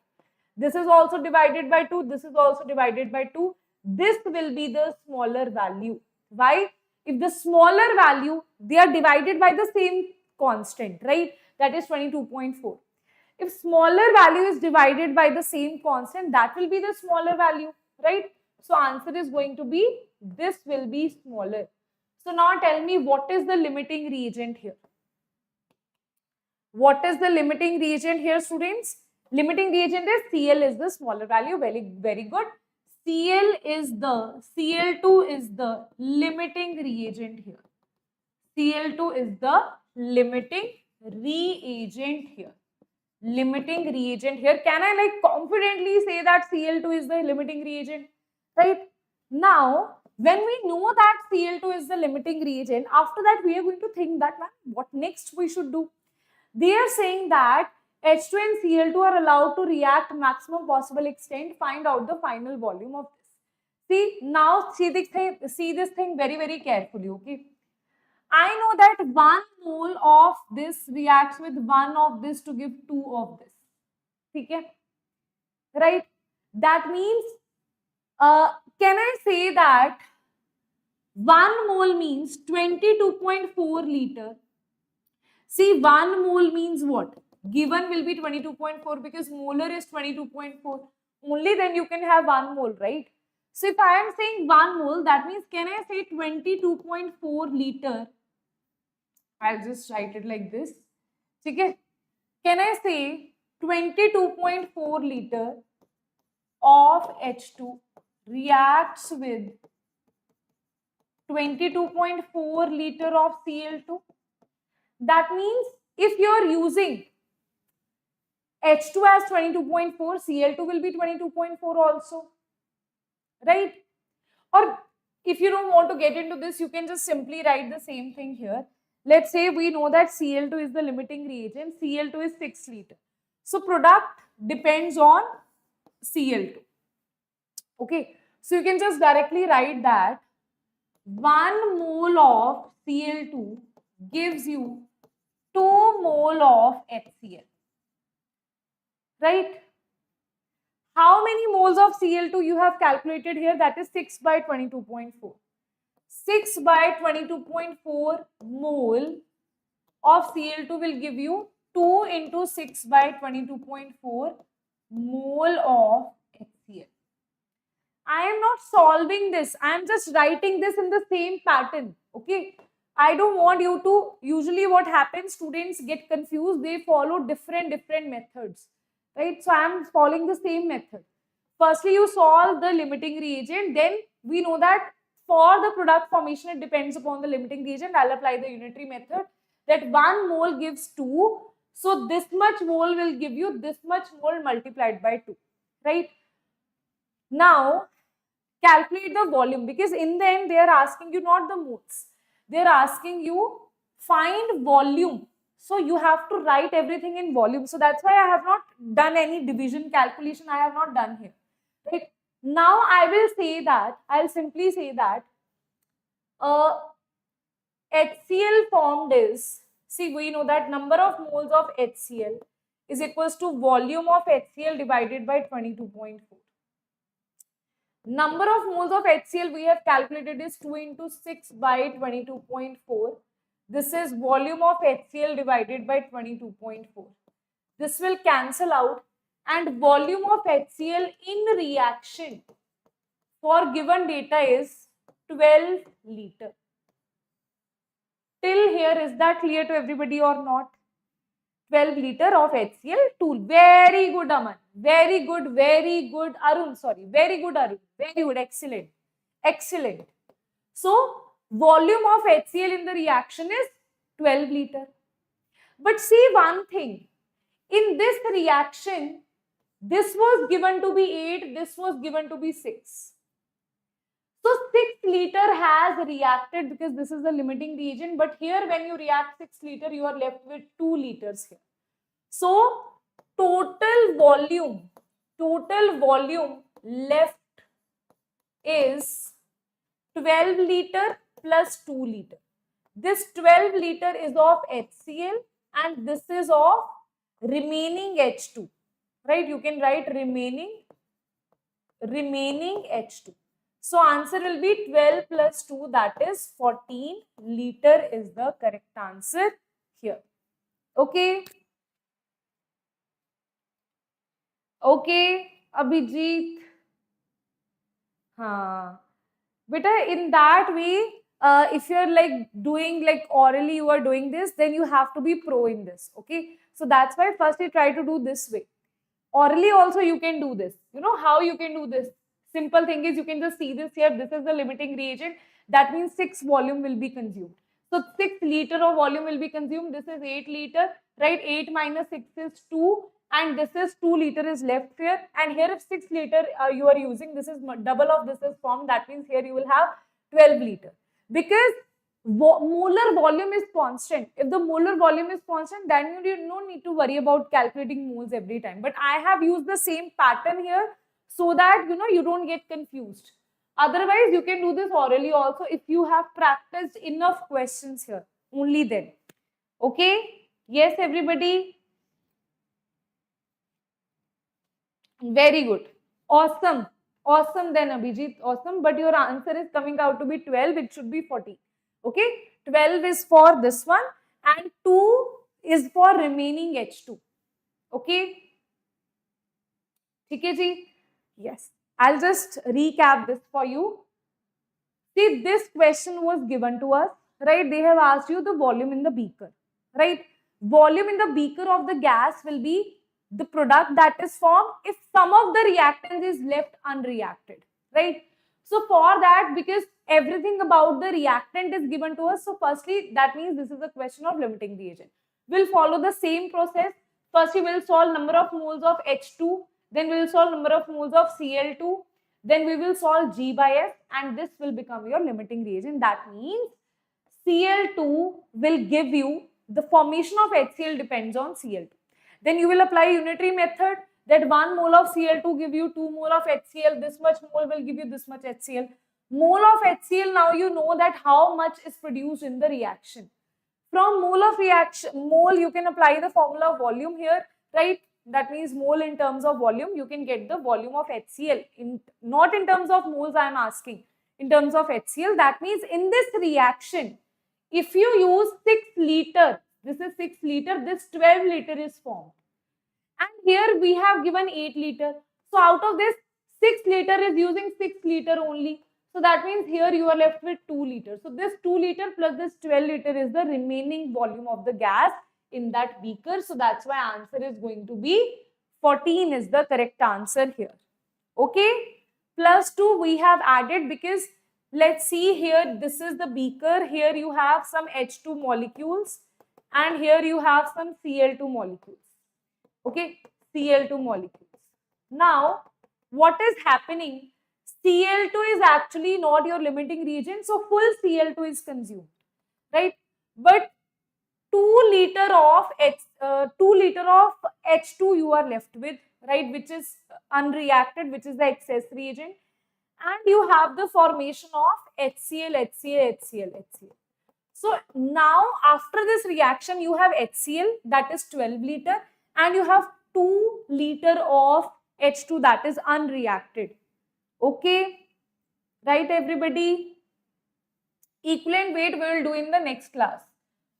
This is also divided by 2. This is also divided by 2. This will be the smaller value. Why? If the smaller value, they are divided by the same constant, right? That is 22.4. If smaller value is divided by the same constant, that will be the smaller value, right? So answer is going to be, this will be smaller. So now tell me, what is the limiting reagent here? What is the limiting reagent here, students? Limiting reagent is Cl is the smaller value. Very good. Cl2 is the limiting reagent here. Cl2 is the limiting reagent here. Limiting reagent here. Can I like confidently say that Cl2 is the limiting reagent? Right? Now, when we know that Cl2 is the limiting reagent, after that we are going to think that what next we should do. They are saying that H2 and Cl2 are allowed to react maximum possible extent. Find out the final volume of this. See, now see this thing very carefully, okay? I know that 1 mole of this reacts with 1 of this to give 2 of this. Okay? Right? That means, can I say that 1 mole means 22.4 liter? See, 1 mole means what? Given will be 22.4 because molar is 22.4. Only then you can have 1 mole, right? So if I am saying 1 mole, that means can I say 22.4 liter? I'll just write it like this. Okay. Can I say 22.4 liter of H2 reacts with 22.4 liter of Cl2? That means if you're using H2 as 22.4, Cl2 will be 22.4 also, right? Or if you don't want to get into this, you can just simply write the same thing here. Let's say we know that Cl2 is the limiting reagent, Cl2 is 6 liter. So product depends on Cl2. Okay, so you can just directly write that 1 mole of Cl2 gives you 2 mole of HCl, right? How many moles of Cl2 you have calculated here? That is 6 by 22.4. 6 by 22.4 mole of Cl2 will give you 2 into 6 by 22.4 mole of HCl. I am not solving this. I am just writing this in the same pattern. Okay. I don't want you to, usually what happens, students get confused. They follow different methods, right? So I am following the same method. Firstly, you solve the limiting reagent. Then we know that for the product formation, it depends upon the limiting reagent. I'll apply the unitary method that 1 mole gives 2. So this much mole will give you this much mole multiplied by 2, right? Now, calculate the volume, because in the end they are asking you not the moles, they are asking you find volume. So you have to write everything in volume. So that's why I have not done any division calculation. I have not done here. Right now, I will say that I'll simply say that HCl formed is, see, we know that number of moles of HCl is equals to volume of HCl divided by 22.4. Number of moles of HCl we have calculated is 2 into 6 by 22.4. This is volume of HCl divided by 22.4. This will cancel out, and volume of HCl in reaction for given data is 12 liter. Till here, is that clear to everybody or not? 12 liter of HCl tool. Very good, Aman. Very good, Arun. Sorry, very good, Arun. Very good, excellent. Excellent. So, volume of HCl in the reaction is 12 liter. But see one thing. In this reaction, this was given to be 8, this was given to be 6. So 6 liter has reacted because this is the limiting reagent, but here when you react 6 liter, you are left with 2 liters here. So total volume left is 12 liter plus 2 liter. This 12 liter is of HCl and this is of remaining H2, right? You can write remaining H2. So answer will be 12 plus 2, that is 14 liter is the correct answer here. Okay. Okay, Abhijit. Beta, in that way, if you're like doing like orally, you are doing this, then you have to be pro in this. Okay. So that's why first you try to do this way. Orally also you can do this. You know how you can do this? Simple thing is you can just see this here. This is the limiting reagent. That means 6 volume will be consumed. So 6 liter of volume will be consumed. This is 8 liter, right? 8 minus 6 is 2. And this is 2 liter is left here. And here if 6 liter you are using, this is double of this is formed. That means here you will have 12 liter. Because molar volume is constant. If the molar volume is constant, then you don't need to worry about calculating moles every time. But I have used the same pattern here so that you don't get confused. Otherwise, you can do this orally also if you have practiced enough questions here. Only then. Okay? Yes, everybody? Very good. Awesome. Awesome then, Abhijit. Awesome. But your answer is coming out to be 12. It should be 40. Okay, 12 is for this one and 2 is for remaining H2. Okay, okay ji? Yes. I'll just recap this for you. See, this question was given to us, right? They have asked you the volume in the beaker, right? Volume in the beaker of the gas will be the product that is formed if some of the reactant is left unreacted, right? So for that, because everything about the reactant is given to us, so firstly, that means this is a question of limiting reagent. We'll follow the same process. First, we will solve number of moles of H2, then we will solve number of moles of Cl2, then we will solve G by F, and this will become your limiting reagent. That means Cl2 will give you the formation of HCl depends on Cl2. Then you will apply unitary method that 1 mole of Cl2 give you 2 mole of HCl, this much mole will give you this much HCl. Mole of HCl, now you know that how much is produced in the reaction. From mole of reaction, mole you can apply the formula of volume here, right? That means mole in terms of volume, you can get the volume of HCl, not in terms of moles I am asking, in terms of HCl. That means in this reaction, if you use 6 liter, this is 6 liter, this 12 liter is formed. And here we have given 8 liter. So out of this, 6 liter is using 6 liter only. So that means here you are left with 2 liters. So this 2 liter plus this 12 liter is the remaining volume of the gas in that beaker. So that's why answer is going to be 14 is the correct answer here. Okay. Plus 2 we have added because let's see here, this is the beaker. Here you have some H2 molecules and here you have some Cl2 molecules. Okay, Cl2 molecules. Now, what is happening? Cl2 is actually not your limiting reagent, so full Cl2 is consumed, right? But 2 liter of H2 you are left with, right? Which is unreacted, which is the excess reagent, and you have the formation of HCl. So now after this reaction, you have HCl that is 12 liter, and you have 2 liter of H2 that is unreacted. Okay, right everybody? Equivalent weight we will do in the next class.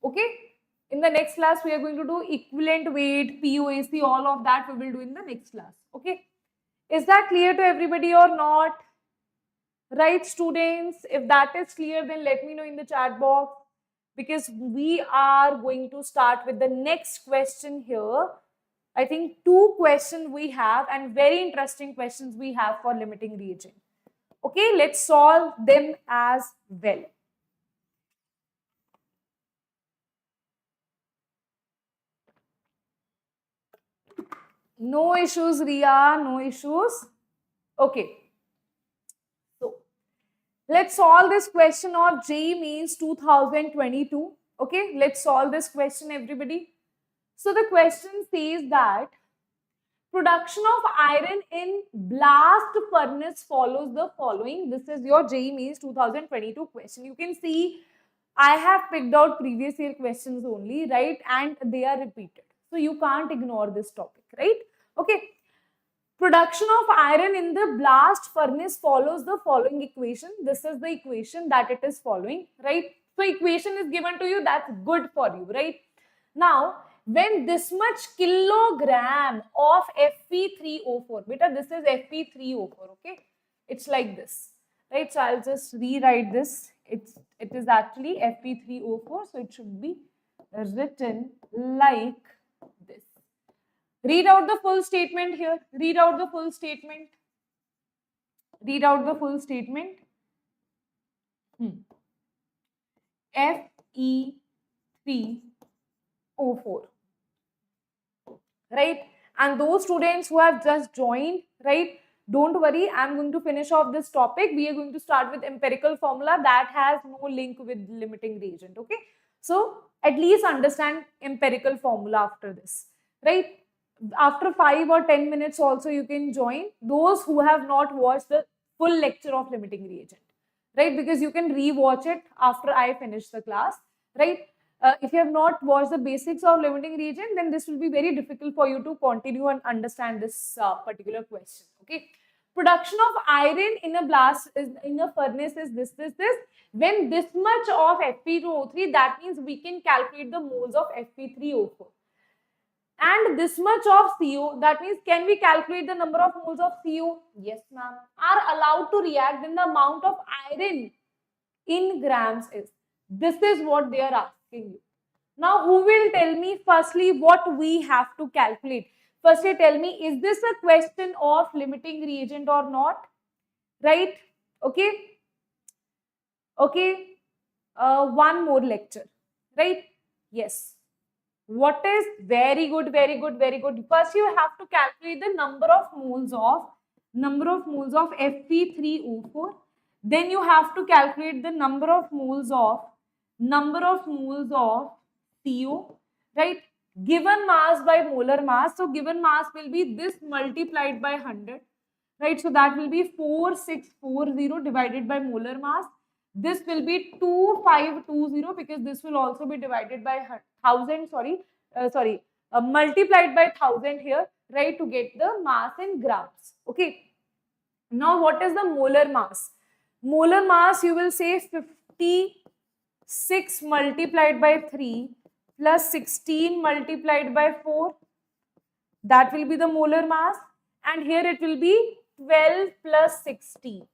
Okay, in the next class we are going to do equivalent weight, POAC, all of that we will do in the next class. Okay, is that clear to everybody or not? Right students, if that is clear, then let me know in the chat box, because we are going to start with the next question here. I think 2 questions we have and very interesting questions we have for limiting reagent. Okay, let's solve them as well. No issues, Ria, no issues. Okay. So, let's solve this question of JEE Mains 2022. Okay, let's solve this question, everybody. So, the question says that production of iron in blast furnace follows the following. This is your JEE Mains 2022 question. You can see I have picked out previous year questions only, right? And they are repeated. So you can't ignore this topic, right? Okay. Production of iron in the blast furnace follows the following equation. This is the equation that it is following, right? So equation is given to you, that's good for you, right? Now, when this much kilogram of Fe3O4, beta, this is Fe3O4, okay? It's like this, right? So I'll just rewrite this. It is actually Fe3O4, so it should be written like this. Read out the full statement here. Read out the full statement. Read out the full statement. Fe3O4. Right? And those students who have just joined, right? Don't worry, I'm going to finish off this topic. We are going to start with empirical formula that has no link with limiting reagent. Okay? So, at least understand empirical formula after this. Right? After 5 or 10 minutes also you can join those who have not watched the full lecture of limiting reagent, right? Because you can re-watch it after I finish the class, right? If you have not watched the basics of limiting reagent, then this will be very difficult for you to continue and understand this particular question. Okay, production of iron in a blast in a furnace is this. When this much of Fe2O3, that means we can calculate the moles of Fe3O4. and this much of CO, that means can we calculate the number of moles of CO? Yes, ma'am. Are allowed to react, then the amount of iron in grams is. This is what they are asking you. Now, who will tell me firstly what we have to calculate? Firstly, tell me, is this a question of limiting reagent or not? Right? Okay. Okay. One more lecture. Right? Yes. What is very good, very good, very good. First, you have to calculate the number of moles of Fe3O4. Then you have to calculate the number of moles of CO, right? Given mass by molar mass. So given mass will be this multiplied by 100, right? So that will be 4640 divided by molar mass. This will be 2520 because this will also be divided by 1000, multiplied by 1000 here, right, to get the mass in grams. Okay. Now what is the molar mass? Molar mass, you will say 56 multiplied by 3 plus 16 multiplied by 4. That will be the molar mass. And here it will be 12 plus 16.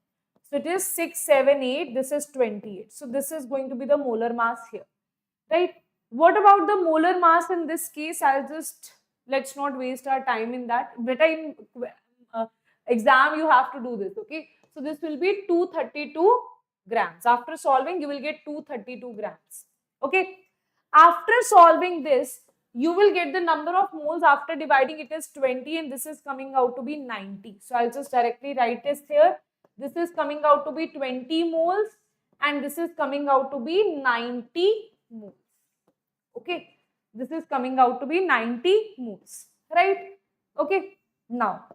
So it is 678. This is 28. So this is going to be the molar mass here. Right? What about the molar mass in this case? Let's not waste our time in that. Better in exam, you have to do this. Okay. So this will be 232 grams. After solving, you will get 232 grams. Okay. After solving this, you will get the number of moles after dividing it is 20 and this is coming out to be 90. So I'll just directly write this here. This is coming out to be 20 moles and this is coming out to be 90 moles. Okay. This is coming out to be 90 moles. Right? Okay. Now,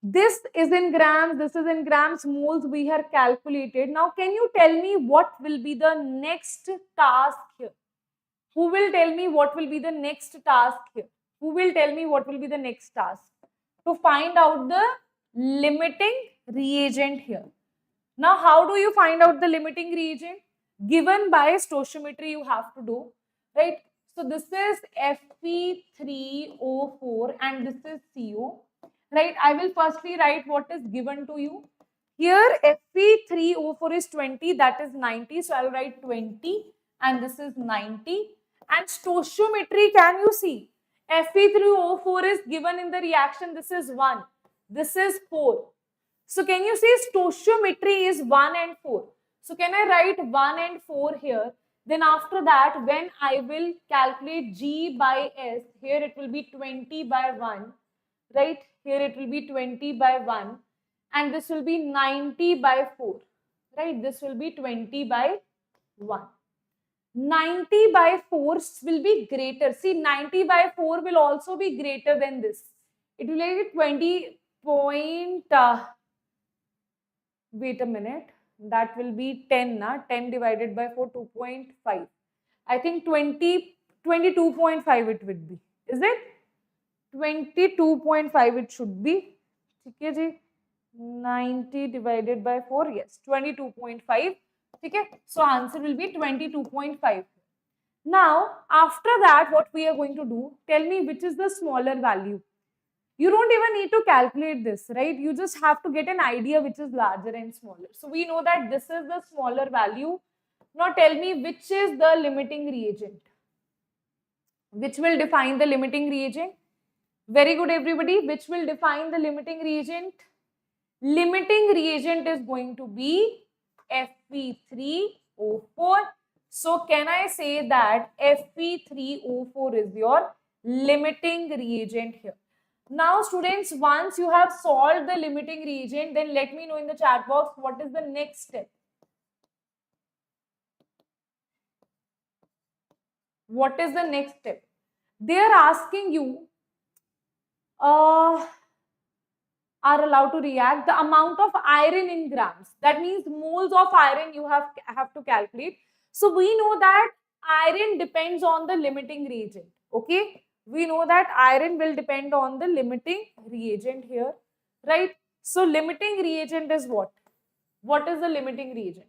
this is in grams, this is in grams, moles we have calculated. Now, can you tell me what will be the next task here? Who will tell me what will be the next task here? Who will tell me what will be the next task? To find out the limiting reagent here. Now, how do you find out the limiting reagent? Given by stoichiometry you have to do, right? So, this is Fe3O4 and this is CO, right? I will firstly write what is given to you. Here, Fe3O4 is 20, that is 90. So, I will write 20 and this is 90. And stoichiometry, can you see? Fe3O4 is given in the reaction. This is 1. This is 4. So can you see stoichiometry is 1 and 4. So can I write 1 and 4 here? Then after that, when I will calculate G by S, here it will be 20 by 1. Right? Here it will be 20 by 1. And this will be 90 by 4. Right? This will be 20 by 1. 90 by 4 will be greater. See, 90 by 4 will also be greater than this. It will be 20 point, wait a minute, that will be 10, na? 10 divided by 4, 2.5. I think 22.5 it would be. Is it? 22.5 it should be. 90 divided by 4, yes, 22.5. Okay, so answer will be 22.5. Now, after that, what we are going to do, tell me which is the smaller value. You don't even need to calculate this, right? You just have to get an idea which is larger and smaller. So, we know that this is the smaller value. Now, tell me which is the limiting reagent. Which will define the limiting reagent? Very good, everybody. Which will define the limiting reagent? Limiting reagent is going to be Fe3O4. So can I say that Fe3O4 is your limiting reagent here? Now students, once you have solved the limiting reagent, then let me know in the chat box what is the next step. What is the next step? They are asking you, are allowed to react the amount of iron in grams. That means moles of iron you have to calculate. So we know that iron depends on the limiting reagent. Okay, we know that iron will depend on the limiting reagent here, right? So limiting reagent is what? What is the limiting reagent?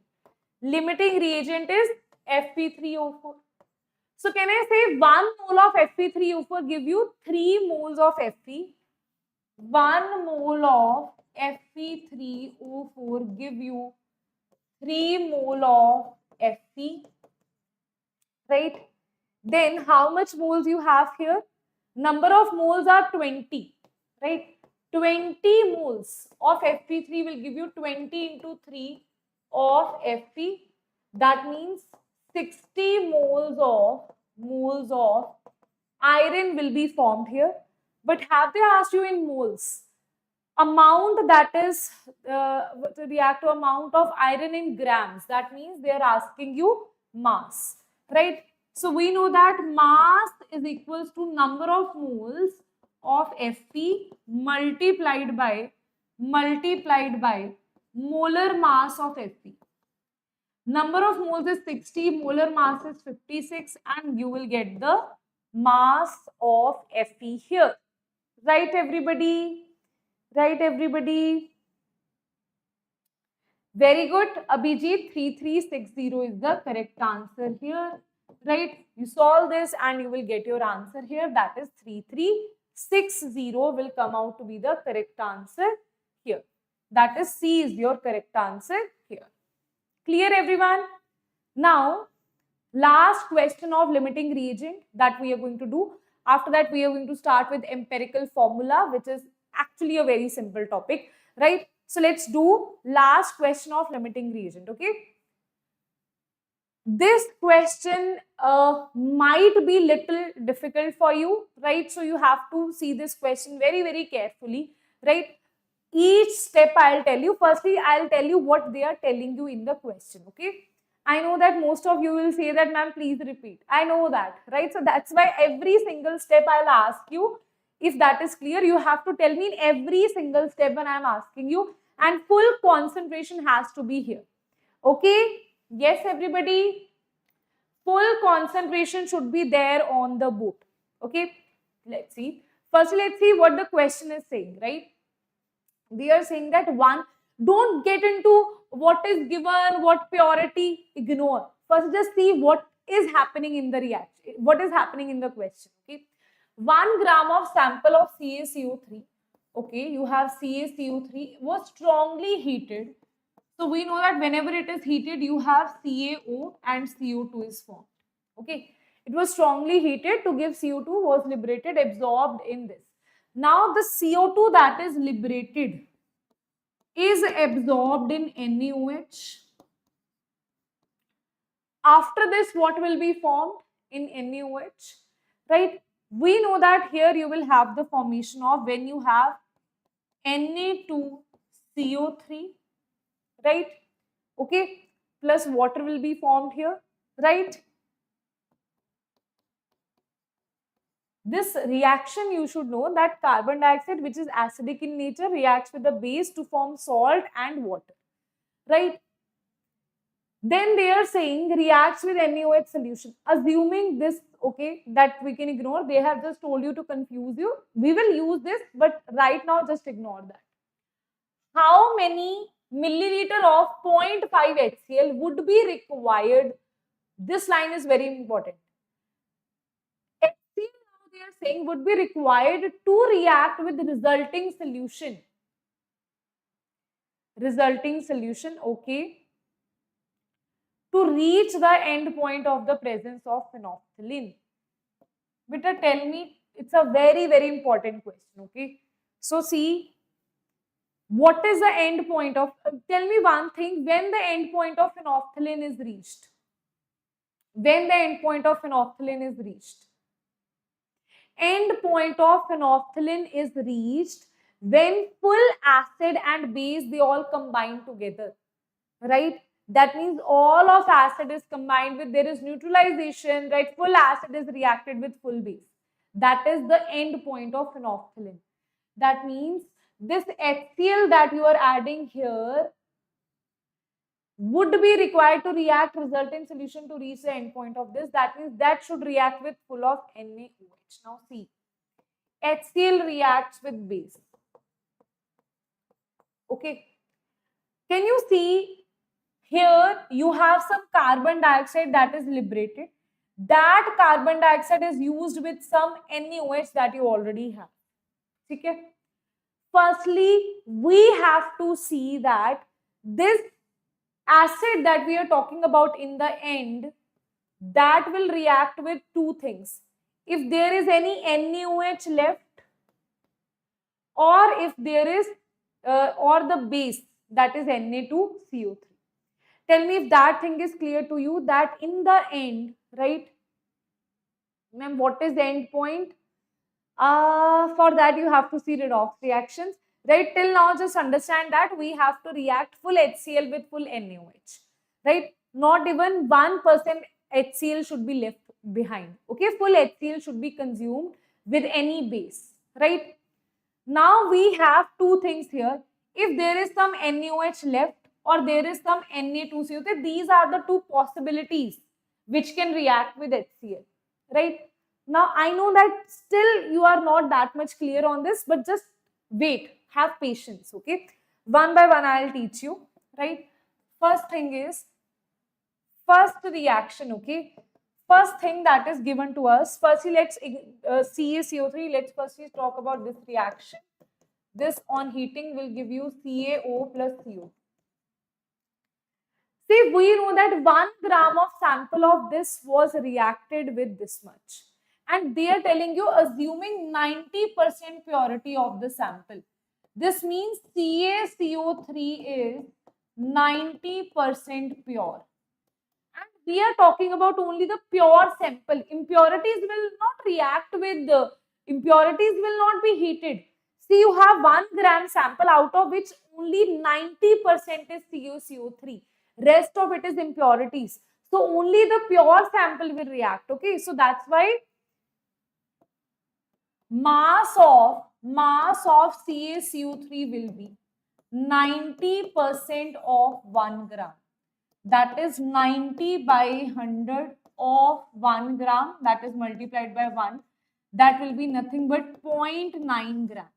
Limiting reagent is Fe3O4. So can I say 1 mole of Fe3O4 give you 3 moles of Fe? 1 mole of Fe3O4 give you 3 mole of Fe, right? Then how much moles you have here? Number of moles are 20, right? 20 moles of Fe3 will give you 20 into 3 of Fe. That means 60 moles of iron will be formed here. But have they asked you in moles? Amount, that is to react to amount of iron in grams. That means they are asking you mass, right? So we know that mass is equals to number of moles of Fe multiplied by molar mass of Fe. Number of moles is 60, molar mass is 56, and you will get the mass of Fe here. Right, everybody? Right, everybody? Very good. Abhijit, 3360 is the correct answer here. Right? You solve this and you will get your answer here. That is 3360 will come out to be the correct answer here. That is C is your correct answer here. Clear, everyone? Now, last question of limiting reagent that we are going to do. After that, we are going to start with empirical formula, which is actually a very simple topic, right? So let's do last question of limiting reagent, okay? This question might be little difficult for you, right? So you have to see this question very, very carefully, right? Each step I'll tell you. Firstly, I'll tell you what they are telling you in the question, okay? I know that most of you will say that, ma'am, please repeat. I know that, right? So that's why every single step I'll ask you. If that is clear, you have to tell me in every single step when I'm asking you, and full concentration has to be here. Okay? Yes, everybody? Full concentration should be there on the board. Okay? Let's see. First, let's see what the question is saying, right? They are saying that one, don't get into what is given, what purity, ignore. First, just see what is happening in the reaction, what is happening in the question. Okay, 1 gram of sample of CaCO3. Okay, you have CaCO3 was strongly heated. So we know that whenever it is heated, you have CaO and CO2 is formed. Okay, it was strongly heated to give CO2 was liberated, absorbed in this. Now the CO2 that is liberated is absorbed in NaOH. After this, what will be formed in NaOH? Right? We know that here you will have the formation of when you have Na2CO3, right? Okay, plus water will be formed here, right? This reaction, you should know that carbon dioxide, which is acidic in nature, reacts with the base to form salt and water, right? Then they are saying reacts with NaOH solution. Assuming this, okay, that we can ignore. They have just told you to confuse you. We will use this, but right now just ignore that. How many milliliter of 0.5 HCl would be required? This line is very important. HCl now they are saying would be required to react with the resulting solution. Resulting solution, okay, to reach the end point of the presence of phenolphthalein. Beta, tell me, it's a very, very important question, okay? So see, what is the end point of, tell me one thing, when the end point of phenolphthalein is reached? When the end point of phenolphthalein is reached? End point of phenolphthalein is reached when full acid and base, they all combine together, right? That means all of acid is combined with, there is neutralization, right? Full acid is reacted with full base. That is the end point of phenolphthalein. That means this HCl that you are adding here would be required to react result in solution to reach the end point of this. That means that should react with full of NaOH. Now see, HCl reacts with base. Okay. Can you see here you have some carbon dioxide that is liberated. that carbon dioxide is used with some NaOH that you already have. Okay? Firstly, we have to see that this acid that we are talking about in the end, that will react with two things. If there is any NaOH left, or if there is or the base, that is Na2CO3. Tell me if that thing is clear to you, that in the end, right, ma'am, what is the end point? For that you have to see redox reactions, right? Till now just understand that we have to react full HCl with full NaOH, right? Not even 1% HCl should be left behind, okay? Full HCl should be consumed with any base, right? Now we have two things here. If there is some NaOH left or there is some Na2CO3, these are the two possibilities which can react with HCl, right? Now I know that still you are not that much clear on this, but just wait, have patience, okay? One by one I'll teach you, right? First thing is, first reaction, okay? First thing that is given to us, firstly let's CaCO3, let's firstly talk about this reaction. This on heating will give you CaO plus CO. See, we know that 1 gram of sample of this was reacted with this much. And they are telling you assuming 90% purity of the sample. This means CaCO3 is 90% pure. And we are talking about only the pure sample. Impurities will not react with the impurities will not be heated. See, you have 1 gram sample out of which only 90% is CaCO3. Rest of it is impurities. So only the pure sample will react. Okay, so that's why mass of CaCO3 will be 90% of 1 gram. That is 90 by 100 of 1 gram, that is multiplied by 1. That will be nothing but 0.9 grams.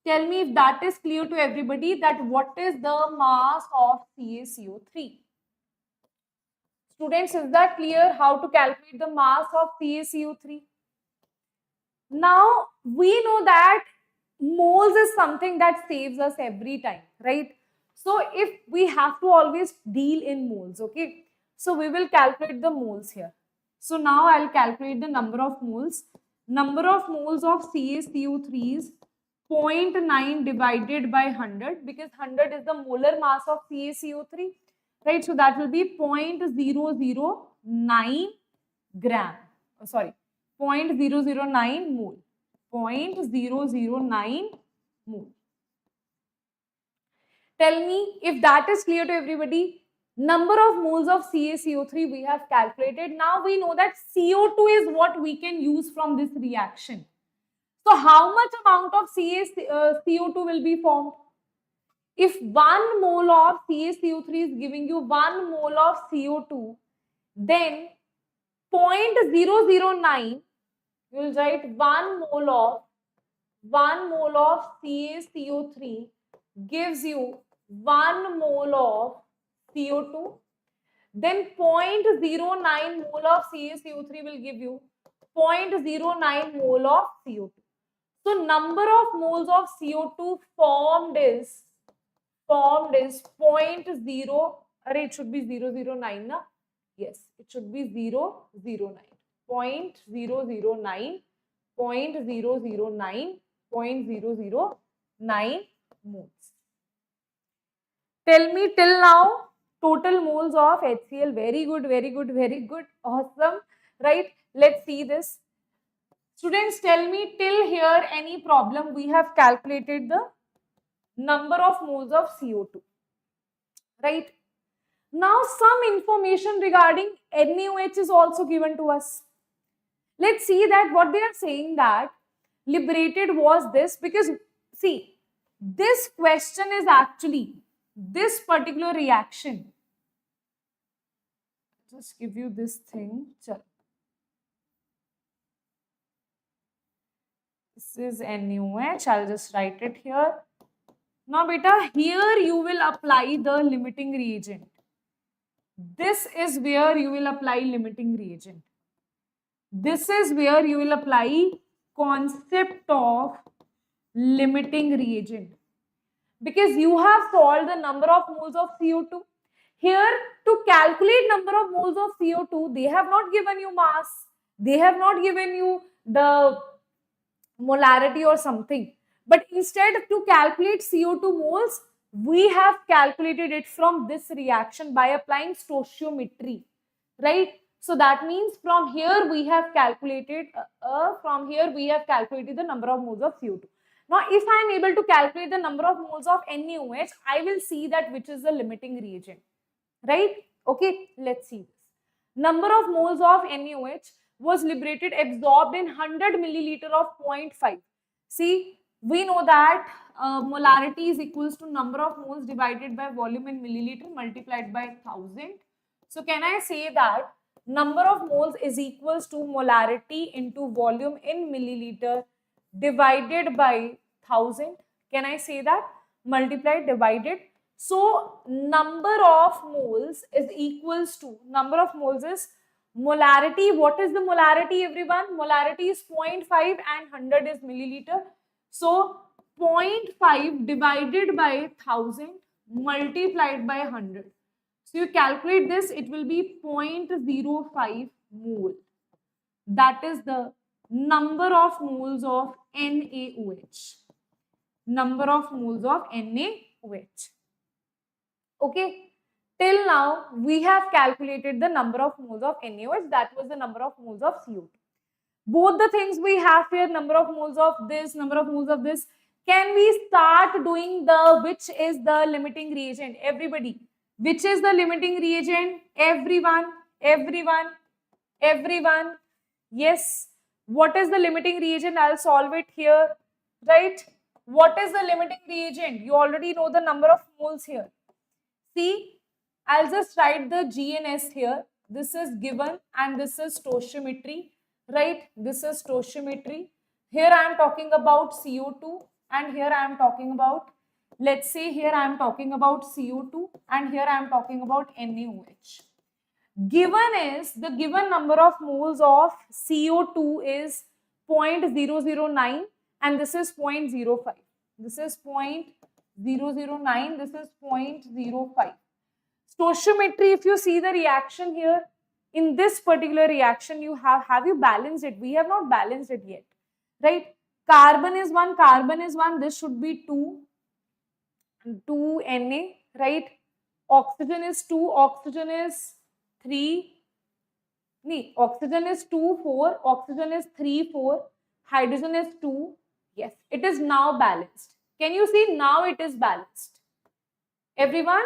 Tell me if that is clear to everybody, that what is the mass of CaCO3. Students, is that clear how to calculate the mass of CaCO3? Now, we know that moles is something that saves us every time, right? So, if we have to always deal in moles, okay? So, we will calculate the moles here. So, now I'll calculate the number of moles. Number of moles of CaCO3 is 0.9 divided by 100, because 100 is the molar mass of CaCO3, right? So, that will be 0.009 gram. Oh, sorry. 0.009 mole. 0.009 mole. Tell me if that is clear to everybody. Number of moles of CaCO3 we have calculated. Now we know that CO2 is what we can use from this reaction. So how much amount of CO2 will be formed? If 1 mole of CaCO3 is giving you 1 mole of CO2, then 0.009, you will write 1 mole of CaCO3 gives you 1 mole of CO2. Then 0.09 mole of CaCO3 will give you 0.09 mole of CO2. So number of moles of CO2 formed is 0.0, it should be 009, na? Yes, it should be 009. 0.009, 0.009, 0.009 moles. Tell me till now total moles of HCl. Very good, very good, very good. Awesome. Right? Let's see this. Students, tell me till here any problem. We have calculated the number of moles of CO2. Right? Now some information regarding NaOH is also given to us. Let's see that what they are saying, that liberated was this, because see, this question is actually this particular reaction. Just give you this thing. This is NaOH. I'll just write it here. Now, beta, here you will apply the limiting reagent. This is where you will apply limiting reagent. This is where you will apply concept of limiting reagent, because you have solved the number of moles of CO2. Here, to calculate number of moles of CO2, they have not given you mass, they have not given you the molarity or something, but instead to calculate CO2 moles, we have calculated it from this reaction by applying stoichiometry, right? So that means from here we have calculated the number of moles of CO2. Now, if I am able to calculate the number of moles of NaOH, I will see that which is the limiting reagent, right? Okay, let's see this. Number of moles of NaOH was liberated, absorbed in 100 milliliter of 0.5. See, we know that molarity is equals to number of moles divided by volume in milliliter multiplied by 1000. So can I say that number of moles is equals to molarity into volume in milliliter divided by 1000? Can I say that? Multiplied, divided. So number of moles is equals to, number of moles is molarity. What is the molarity, everyone? Molarity is 0.5 and 100 is milliliter. So 0.5 divided by 1000 multiplied by 100. So you calculate this, it will be 0.05 mole. That is the number of moles of NaOH. Number of moles of NaOH. Okay. Till now, we have calculated the number of moles of NaOH. That was the number of moles of CO2. Both the things we have here, number of moles of this, number of moles of this. Can we start doing the, which is the limiting reagent? Everybody. Which is the limiting reagent? Everyone. Yes. What is the limiting reagent? I'll solve it here. Right? What is the limiting reagent? You already know the number of moles here. See, I'll just write the G and S here. This is given and this is stoichiometry, right? This is stoichiometry. Here I am talking about CO2 and here I am talking about, let's say here I am talking about CO2 and here I am talking about NaOH. Given is, the given number of moles of CO2 is 0.009 and this is 0.05. This is 0.009, this is 0.05. Stoichiometry, if you see the reaction here, in this particular reaction, you have you balanced it? We have not balanced it yet, right? Carbon is 1, this should be 2 Na, right? Oxygen is 2, oxygen is 3, oxygen is 2, 4, oxygen is 3, 4, hydrogen is 2. Yes, it is now balanced. Can you see? Now it is balanced. Everyone,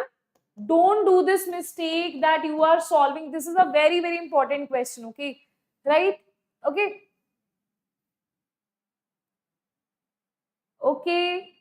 don't do this mistake that you are solving. This is a very, very important question, okay? Right? Okay. Okay.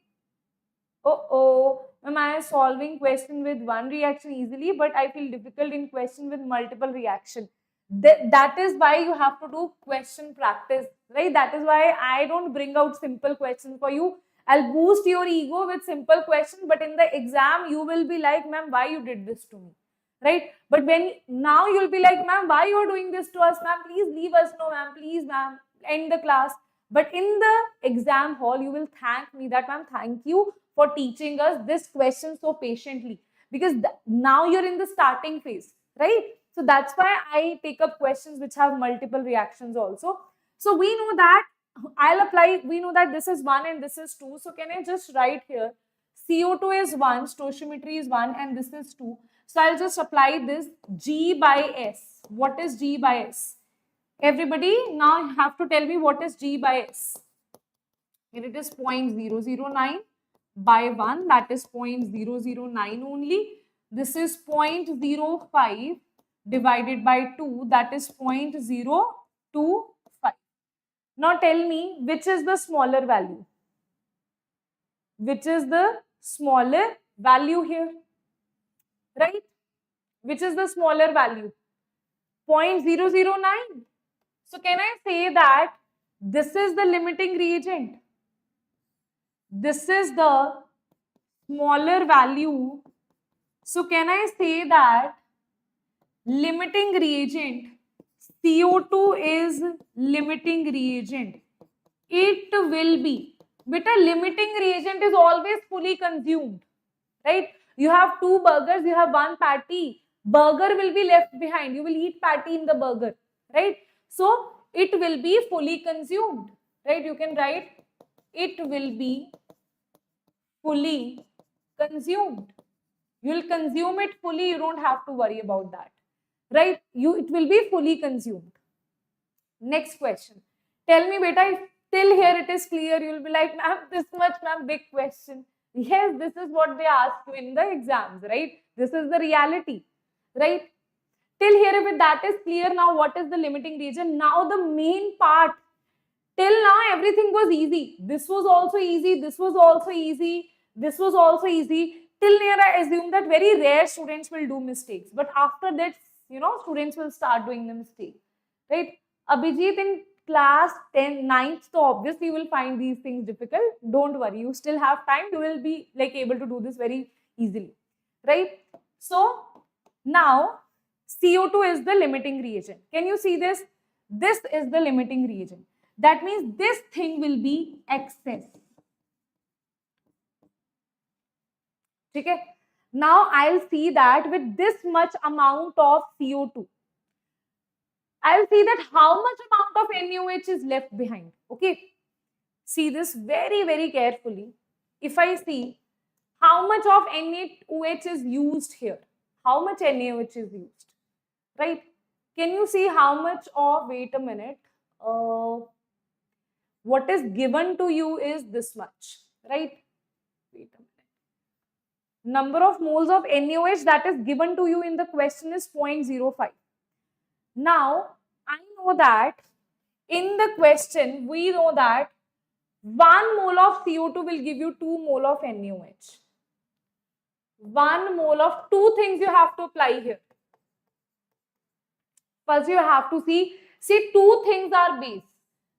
Am I solving question with one reaction easily, but I feel difficult in question with multiple reaction. That is why you have to do question practice, right? That is why I don't bring out simple questions for you. I'll boost your ego with simple questions, but in the exam, you will be like, ma'am, why you did this to me, right? But when now you'll be like, ma'am, why you are doing this to us, ma'am? Please leave us, no, ma'am, please, ma'am, end the class. But in the exam hall, you will thank me that, ma'am, thank you for teaching us this question so patiently, because now you're in the starting phase, right? So that's why I take up questions which have multiple reactions also. So we know that I'll apply, we know that this is 1 and this is 2. So can I just write here, CO2 is 1, stoichiometry is 1 and this is 2. So I'll just apply this G by S. What is G by S? Everybody now have to tell me what is G by S. Here it is 0.009 by 1, that is 0.009 only. This is 0.05 divided by 2, that is 0.025. Now tell me which is the smaller value. Which is the smaller value here? Right? Which is the smaller value? 0.009. So can I say that this is the limiting reagent? This is the smaller value. So can I say that limiting reagent, CO2 is limiting reagent. It will be, beta, limiting reagent is always fully consumed, right? You have two burgers, you have one patty, burger will be left behind, you will eat patty in the burger, right? So it will be fully consumed, right? You can write it will be fully consumed. You will consume it fully, you don't have to worry about that, right? It will be fully consumed. Next question. Tell me, beta, if till here it is clear, you will be like, ma'am, this much, ma'am, big question. Yes, this is what they ask you in the exams, right? This is the reality, right? Till here, if that is clear, now what is the limiting reagent? Now the main part. Till now, everything was easy. This was also easy. This was also easy. This was also easy. Till here, I assume that very rare students will do mistakes. But after that, students will start doing the mistake, right? Abhijit, in class 10, 9th, so obviously you will find these things difficult. Don't worry. You still have time. You will be like able to do this very easily, right? So now CO2 is the limiting reagent. Can you see this? This is the limiting reagent. That means this thing will be excess. Okay? Now I'll see that with this much amount of CO2, I'll see that how much amount of NaOH is left behind. Okay? See this very, very carefully. If I see how much of NaOH is used here, how much NaOH is used, right? Can you see how much of, wait a minute, what is given to you is this much, right? Wait a minute. Number of moles of NaOH that is given to you in the question is 0.05. Now, I know that in the question, we know that 1 mole of CO2 will give you 2 mole of NaOH. 1 mole of two things you have to apply here. First, you have to see two things are base.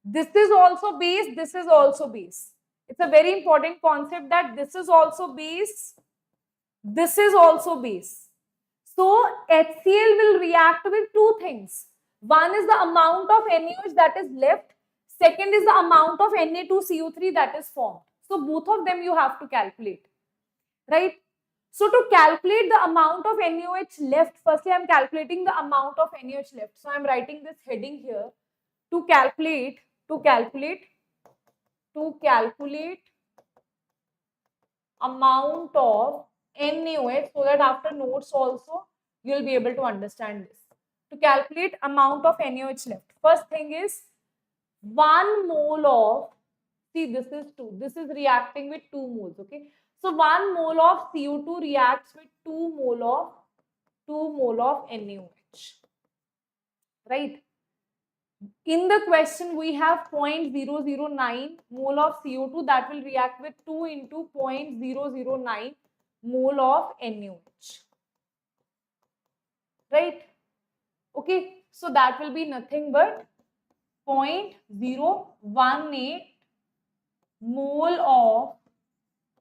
This is also base, this is also base. It's a very important concept that this is also base, this is also base. So HCl will react with two things. One is the amount of NaOH that is left. Second is the amount of Na2CO3 that is formed. So both of them you have to calculate, right? So to calculate the amount of NaOH left, firstly I am calculating the amount of NaOH left. So I am writing this heading here to calculate amount of NaOH, so that after notes also you will be able to understand this. To calculate amount of NaOH left, first thing is 1 mole of, see this is 2, this is reacting with 2 moles, okay? So 1 mole of CO2 reacts with 2 mole of NaOH, right? In the question, we have 0.009 mole of CO2 that will react with 2 into 0.009 mole of NaOH, right? Okay, so that will be nothing but 0.018 mole of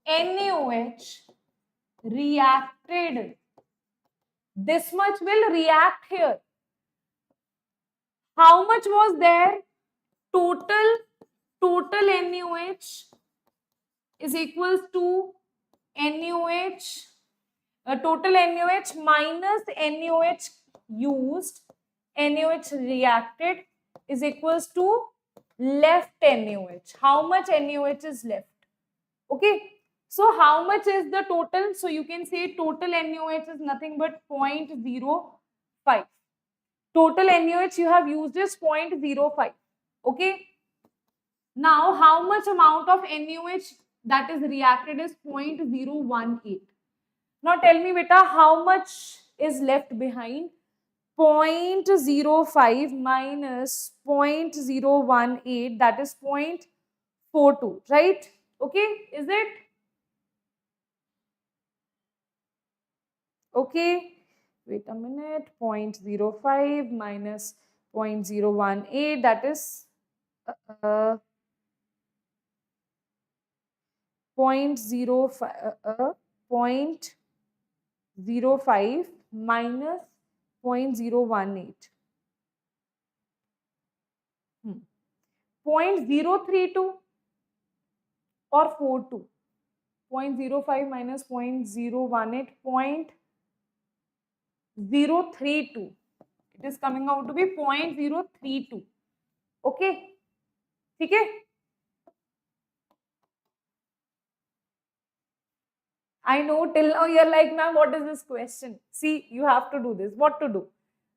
NaOH reacted. This much will react here. How much was there? Total NaOH is equals to NaOH, total NaOH minus NaOH used, NaOH reacted is equals to left NaOH. How much NaOH is left? Okay. So how much is the total? So you can say total NaOH is nothing but 0.05. Total NaOH you have used is 0.05. Okay. Now how much amount of NaOH that is reacted is 0.018. Now tell me beta, how much is left behind? 0.05 minus 0.018, that is 0.42, right? Okay, is it? Okay, wait a minute, 0.05 minus 0.018, that is 0.05 minus 0.018. 0.032 or 42. 0.05 minus 0.018, 0.032. It is coming out to be 0.032. Okay? Okay? I know till now you're like, ma'am, what is this question? See, you have to do this. What to do?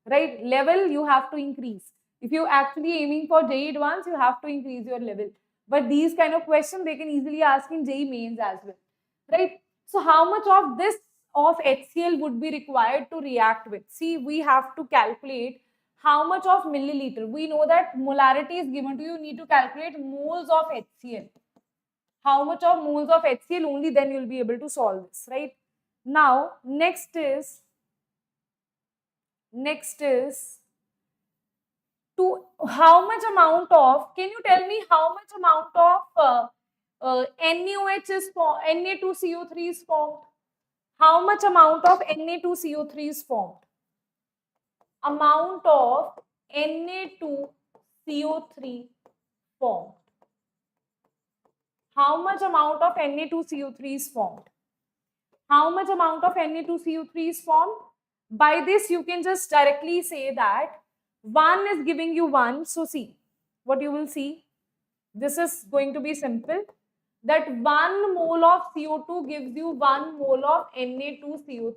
Right? Level you have to increase. If you're actually aiming for JEE Advanced, you have to increase your level. But these kind of questions, they can easily ask in JEE Mains as well. Right? So how much of this of HCl would be required to react with? See, we have to calculate how much of milliliter. We know that molarity is given to you. You need to calculate moles of HCl. How much of moles of HCl, only then you'll be able to solve this, right? Now, next is to how much amount of, can you tell me how much amount of NaOH is formed, Na2CO3 is formed? How much amount of Na2CO3 is formed? Amount of Na2CO3 formed. How much amount of Na2CO3 is formed? How much amount of Na2CO3 is formed? By this, you can just directly say that 1 is giving you 1. So see, what you will see, this is going to be simple, that 1 mole of CO2 gives you 1 mole of Na2CO3.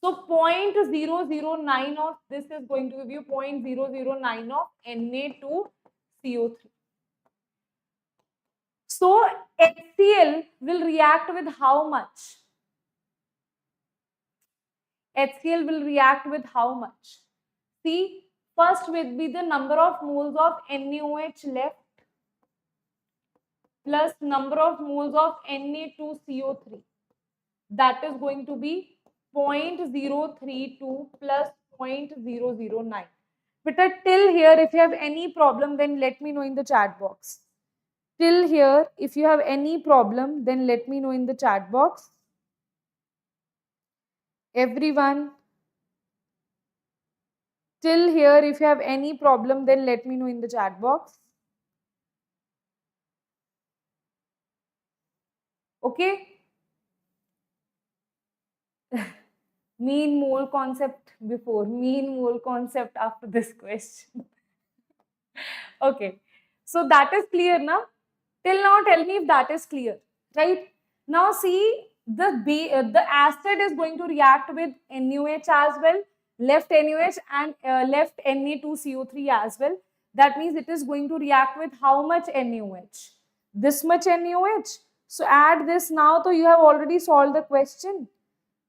So 0.009 of this is going to give you 0.009 of Na2CO3. So HCl will react with how much? HCl will react with how much? See, first will be the number of moles of NaOH left plus number of moles of Na2CO3. That is going to be 0.032 plus 0.009. But till here, if you have any problem, then let me know in the chat box. Till here, if you have any problem, then let me know in the chat box. Everyone, till here, if you have any problem, then let me know in the chat box. Okay? Mean mole concept before, mean mole concept after this question. Okay. So that is clear now. Till now, tell me if that is clear. Right? Now see, the acid is going to react with NaOH as well, left NaOH and left Na2CO3 as well. That means it is going to react with how much NaOH? This much NaOH. So add this now, so you have already solved the question.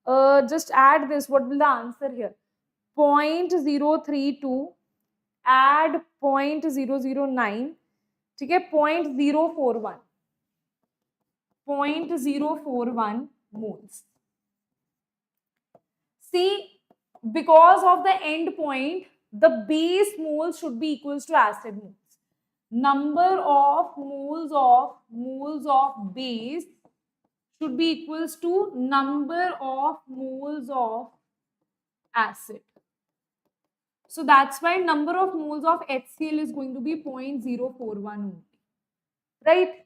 Just add this. What will the answer here? 0.032 add 0.009. Okay, 0.041. 0.041 moles. See, because of the end point, the base moles should be equals to acid moles. Number of moles of base should be equals to number of moles of acid. So that's why number of moles of HCl is going to be 0.041 only. Right?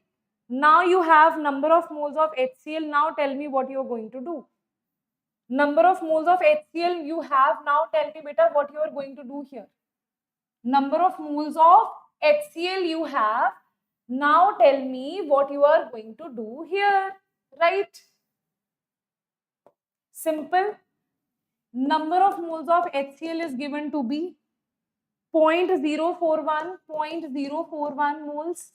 Now you have number of moles of HCl. Now tell me what you are going to do. Number of moles of HCl you have. Now tell me beta what you are going to do here. Number of moles of HCl you have. Now tell me what you are going to do here. Right? Simple. Number of moles of HCl is given to be 0.041 moles.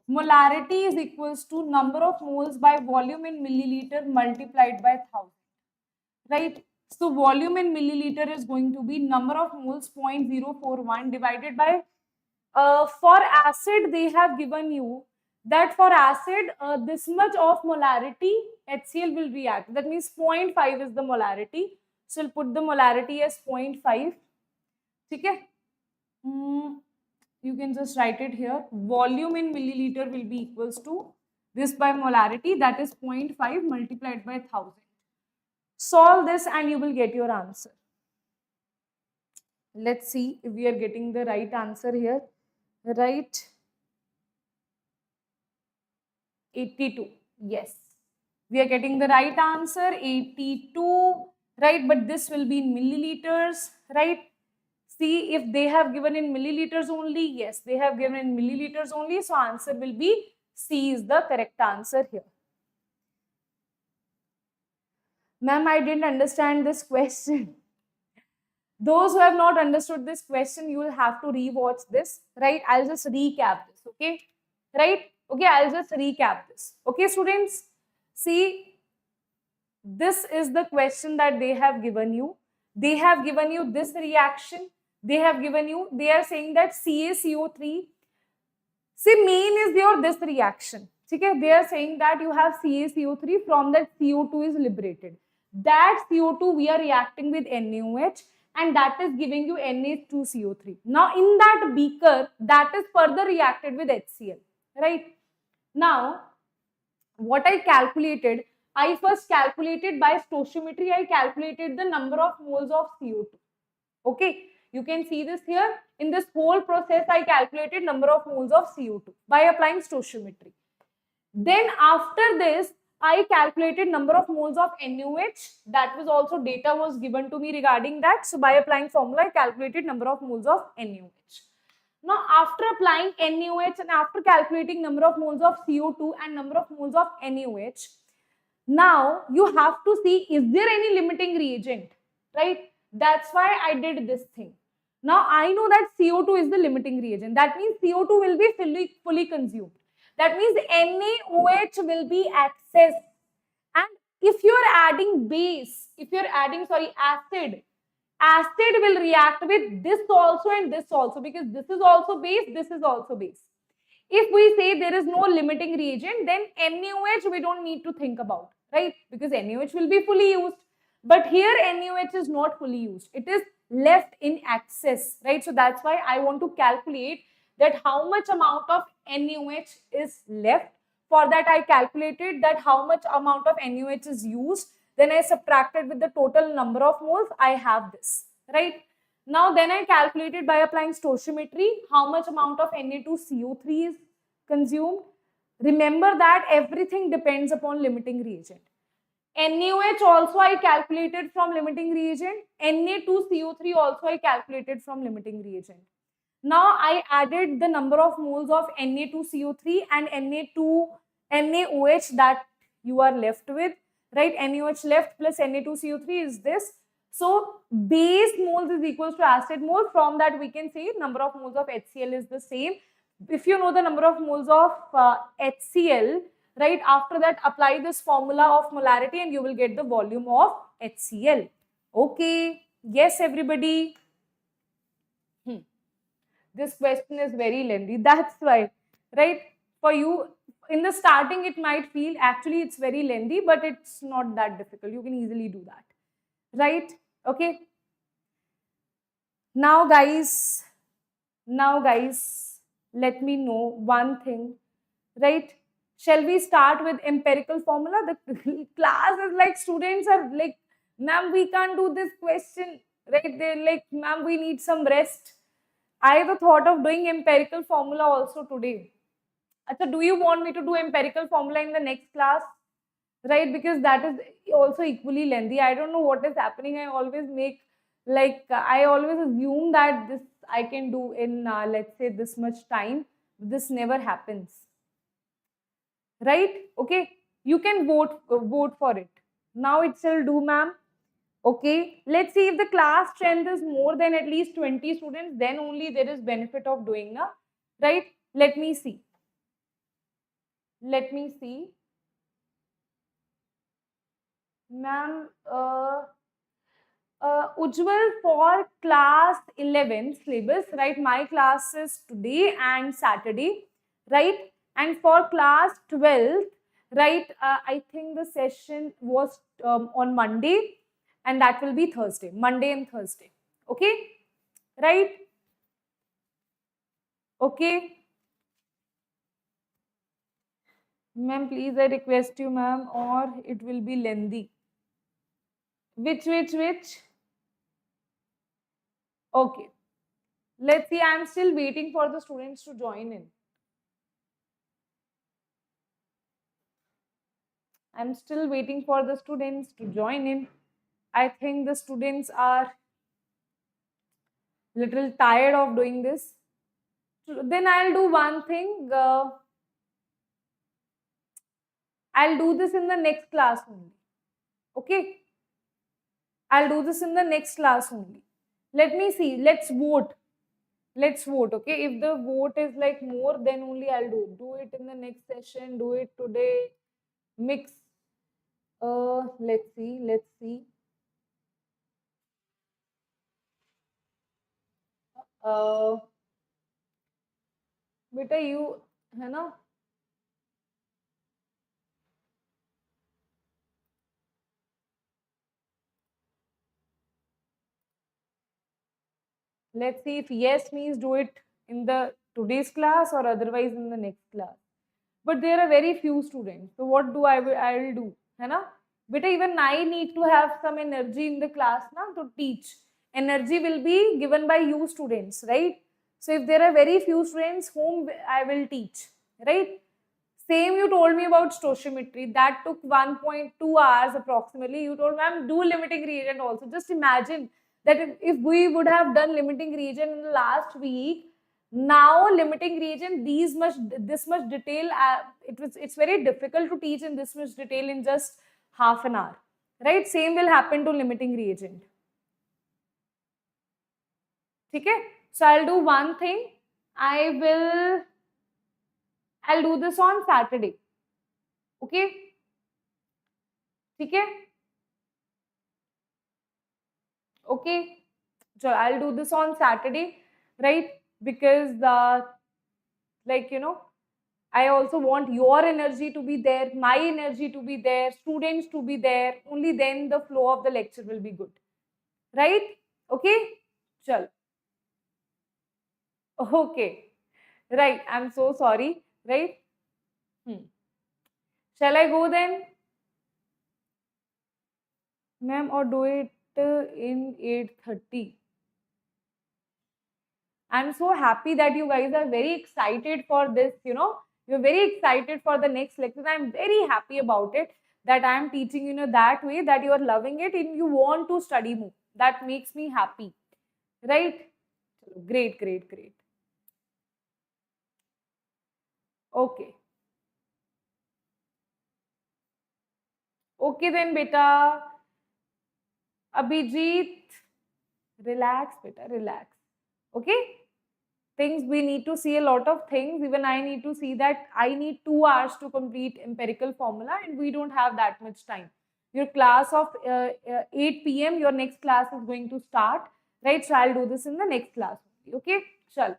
Molarity is equals to number of moles by volume in milliliter multiplied by 1000. Right? So volume in milliliter is going to be number of moles 0.041 divided by, for acid they have given you that for acid this much of molarity HCl will react. That means 0.5 is the molarity. So we'll put the molarity as 0.5. Okay? You can just write it here. Volume in milliliter will be equals to this by molarity, that is 0.5 multiplied by 1000. Solve this and you will get your answer. Let's see if we are getting the right answer here. Right? 82. Yes. We are getting the right answer, 82. Right? But this will be in milliliters. Right? See if they have given in milliliters only. Yes, they have given in milliliters only. So answer will be C is the correct answer here. Ma'am, I didn't understand this question. Those who have not understood this question, you will have to rewatch this, right? I'll just recap this, okay? Right? Okay, I'll just recap this. Okay, students? See, this is the question that they have given you. They have given you this reaction. They have given you, they are saying that CaCO3. See, main is your this reaction. Okay? They are saying that you have CaCO3, from that CO2 is liberated. That CO2 we are reacting with NaOH, and that is giving you NH2CO3. Now in that beaker, that is further reacted with HCl. Right? Now, what I calculated, I first calculated by stoichiometry, I calculated the number of moles of CO2. Okay, you can see this here. In this whole process, I calculated number of moles of CO2 by applying stoichiometry. Then after this, I calculated number of moles of NaOH. That was also data was given to me regarding that. So by applying formula, I calculated number of moles of NaOH. Now after applying NaOH and after calculating number of moles of CO2 and number of moles of NaOH, now you have to see, is there any limiting reagent, right? That's why I did this thing. Now I know that CO2 is the limiting reagent. That means CO2 will be fully consumed. That means NaOH will be accessed. And if you are adding base, if you are adding, acid, acid will react with this also and this also, because this is also base, this is also base. If we say there is no limiting reagent, then NaOH we don't need to think about, right? Because NaOH will be fully used. But here NaOH is not fully used. It is left in excess, right? So that's why I want to calculate that how much amount of NaOH is left. For that I calculated that how much amount of NaOH is used. Then I subtracted with the total number of moles. I have this, right? Now then I calculated by applying stoichiometry how much amount of Na2CO3 is consumed. Remember that everything depends upon limiting reagent. NaOH also I calculated from limiting reagent. Na2CO3 also I calculated from limiting reagent. Now I added the number of moles of Na2CO3 and NaOH that you are left with, right? NaOH left plus Na2CO3 is this. So base moles is equals to acid mole. From that we can say number of moles of HCl is the same. If you know the number of moles of HCl, right, after that apply this formula of molarity and you will get the volume of HCl. Okay, yes everybody. This question is very lengthy, that's why, right? For you in the starting it might feel actually it's very lengthy, but it's not that difficult. You can easily do that, right? Okay, now guys, let me know one thing, right? Shall we start with empirical formula? The class is like, students are like, ma'am, we can't do this question, right? They're like, ma'am, we need some rest. I have a thought of doing empirical formula also today. Achha, do you want me to do empirical formula in the next class? Right, because that is also equally lengthy. I don't know what is happening. I always make I always assume that this I can do in let's say this much time. This never happens. Right? Okay. You can vote for it. Now it shall do, ma'am. Okay. Let's see if the class strength is more than at least 20 students. Then only there is benefit of doing na. Right? Let me see. Ma'am, Ujjwal, for class 11 syllabus, right? My class is today and Saturday, right? And for class 12, right? I think the session was on Monday, and that will be Thursday, Monday and Thursday. Okay, right? Okay. Ma'am, please, I request you, ma'am, or it will be lengthy. Which? Okay, let's see. I'm still waiting for the students to join in. I'm still waiting for the students to join in. I think the students are little tired of doing this. Then I'll do one thing. I'll do this in the next class only. Okay. I'll do this in the next class only. Let me see. Let's vote. Let's vote. Okay. If the vote is like more, then only I'll do it in the next session. Do it today. Mix. Let's see. Let's see. बेटा you है ना let's see if yes means do it in the today's class or otherwise in the next class. But there are very few students. So what do I will do? है ना बेटा even I need to have some energy in the class ना to teach. Energy will be given by you students, right? So if there are very few students whom I will teach, right? Same you told me about stoichiometry. That took 1.2 hours approximately. You told, ma'am, do limiting reagent also. Just imagine that if we would have done limiting reagent in the last week, now limiting reagent, this much detail, it's very difficult to teach in this much detail in just half an hour. Right? Same will happen to limiting reagent. Okay? So I'll do one thing. I'll do this on Saturday. Okay? Okay? Okay? So I'll do this on Saturday, right? Because like I also want your energy to be there, my energy to be there, students to be there. Only then the flow of the lecture will be good. Right? Okay? Chal. Okay. Right. I'm so sorry. Right? Shall I go then? Ma'am, or do it in 8:30? I'm so happy that you guys are very excited for this, you're very excited for the next lecture. I'm very happy about it that I'm teaching that way, that you are loving it and you want to study more. That makes me happy, right? Great, great, great. Okay. Okay then, beta. Abhijit, relax, beta, relax. Okay? Things we need to see a lot of things. Even I need to see that I need 2 hours to complete empirical formula and we don't have that much time. Your class of 8 p.m. your next class is going to start, right? So I'll do this in the next class. Okay, chal.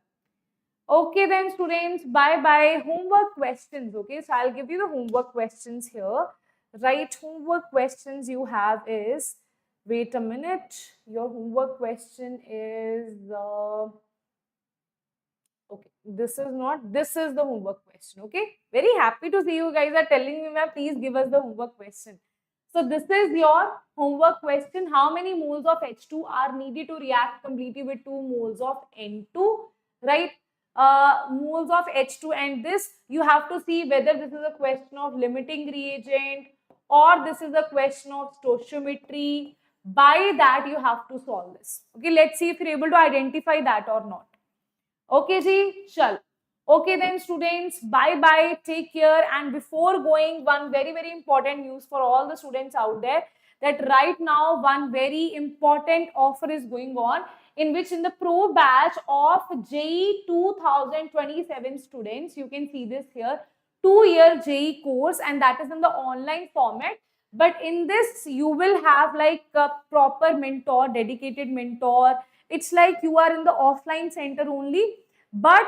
Okay then students, bye bye. Homework questions. Okay, so I'll give you the homework questions here. Right, homework questions you have is, wait a minute, your homework question is okay, this is the homework question. Okay, very happy to see you guys are telling me, ma'am, please give us the homework question. So this is your homework question. How many moles of H2 are needed to react completely with 2 moles of N2, right? Moles of H2, and this you have to see whether this is a question of limiting reagent or this is a question of stoichiometry. By that you have to solve this. Okay, let's see if you're able to identify that or not. Okay, ji, chal. Okay then students, bye bye, take care. And before going, one very, very important news for all the students out there, that right now one very important offer is going on, in which in the pro batch of JEE 2027 students, you can see this here, 2-year JEE course, and that is in the online format. But in this, you will have like a proper mentor, dedicated mentor. It's like you are in the offline center only, but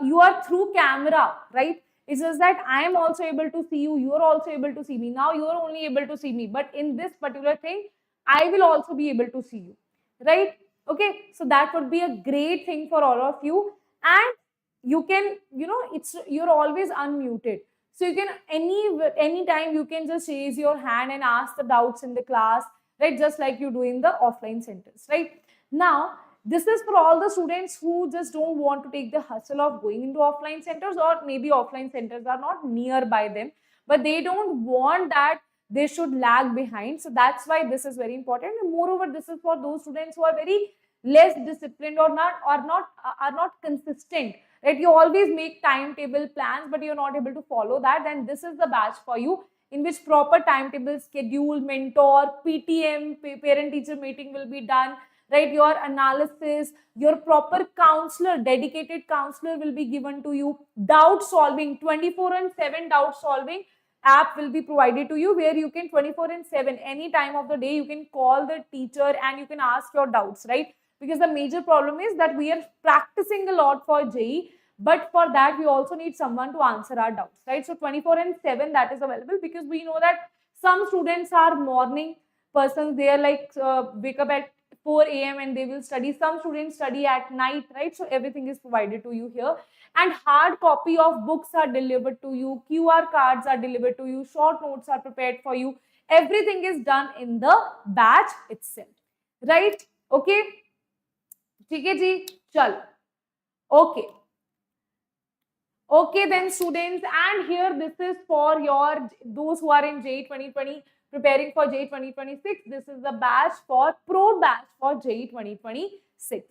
you are through camera, right? It's just that I am also able to see you, you are also able to see me. Now you are only able to see me, but in this particular thing, I will also be able to see you, right? Okay, so that would be a great thing for all of you. And you can, you're always unmuted. So you can anytime you can just raise your hand and ask the doubts in the class, right? Just like you do in the offline centers, right? Now, This is for all the students who just don't want to take the hustle of going into offline centers, or maybe offline centers are not nearby them, but they don't want that they should lag behind. So that's why this is very important. And moreover, this is for those students who are very less disciplined or not consistent, right? You always make timetable plans, but you're not able to follow that. Then this is the batch for you, in which proper timetable, schedule, mentor, PTM, parent teacher meeting will be done, right? Your analysis, your proper counselor, dedicated counselor will be given to you. Doubt solving, 24/7 doubt solving app will be provided to you, where you can 24/7, any time of the day, you can call the teacher and you can ask your doubts, right? Because the major problem is that we are practicing a lot for JEE, but for that we also need someone to answer our doubts, right? So 24/7 that is available, because we know that some students are morning persons, they are like wake up at 4 a.m. and they will study. Some students study at night, right? So everything is provided to you here. And hard copy of books are delivered to you, QR cards are delivered to you, short notes are prepared for you. Everything is done in the batch itself, right? Okay. ठीक है जी, चलो. Okay. Okay then students, and here this is for your those who are in JEE 2020 preparing for JEE 2026. This is the batch for pro batch for JEE 2026,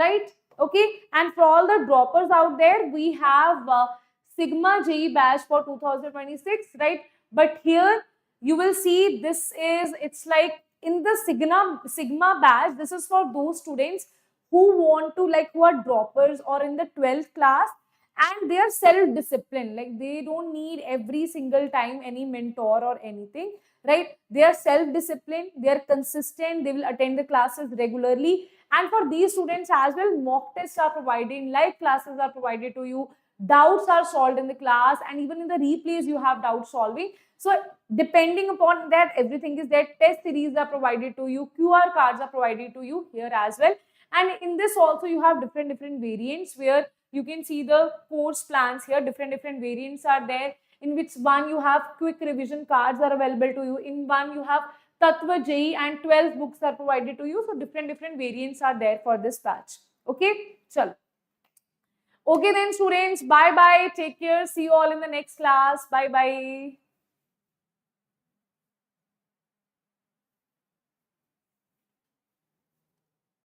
right? Okay, and for all the droppers out there, we have Sigma JEE batch for 2026, right? But here you will see this is, it's like in the Sigma batch, this is for those students who want to, like, who are droppers or in the 12th class, and they are self-disciplined, like they don't need every single time any mentor or anything, right? They are self-disciplined, they are consistent, they will attend the classes regularly. And for these students as well, mock tests are provided, live classes are provided to you, doubts are solved in the class, and even in the replays you have doubt solving. So depending upon that, everything is there. Test series are provided to you, QR cards are provided to you here as well. And in this also you have different variants, where you can see the course plans here. Different variants are there, in which one you have quick revision cards are available to you, in one you have Tattva JEE, and 12 books are provided to you. So different variants are there for this batch. Okay, chalo. Okay then students, bye bye, take care, see you all in the next class, bye bye.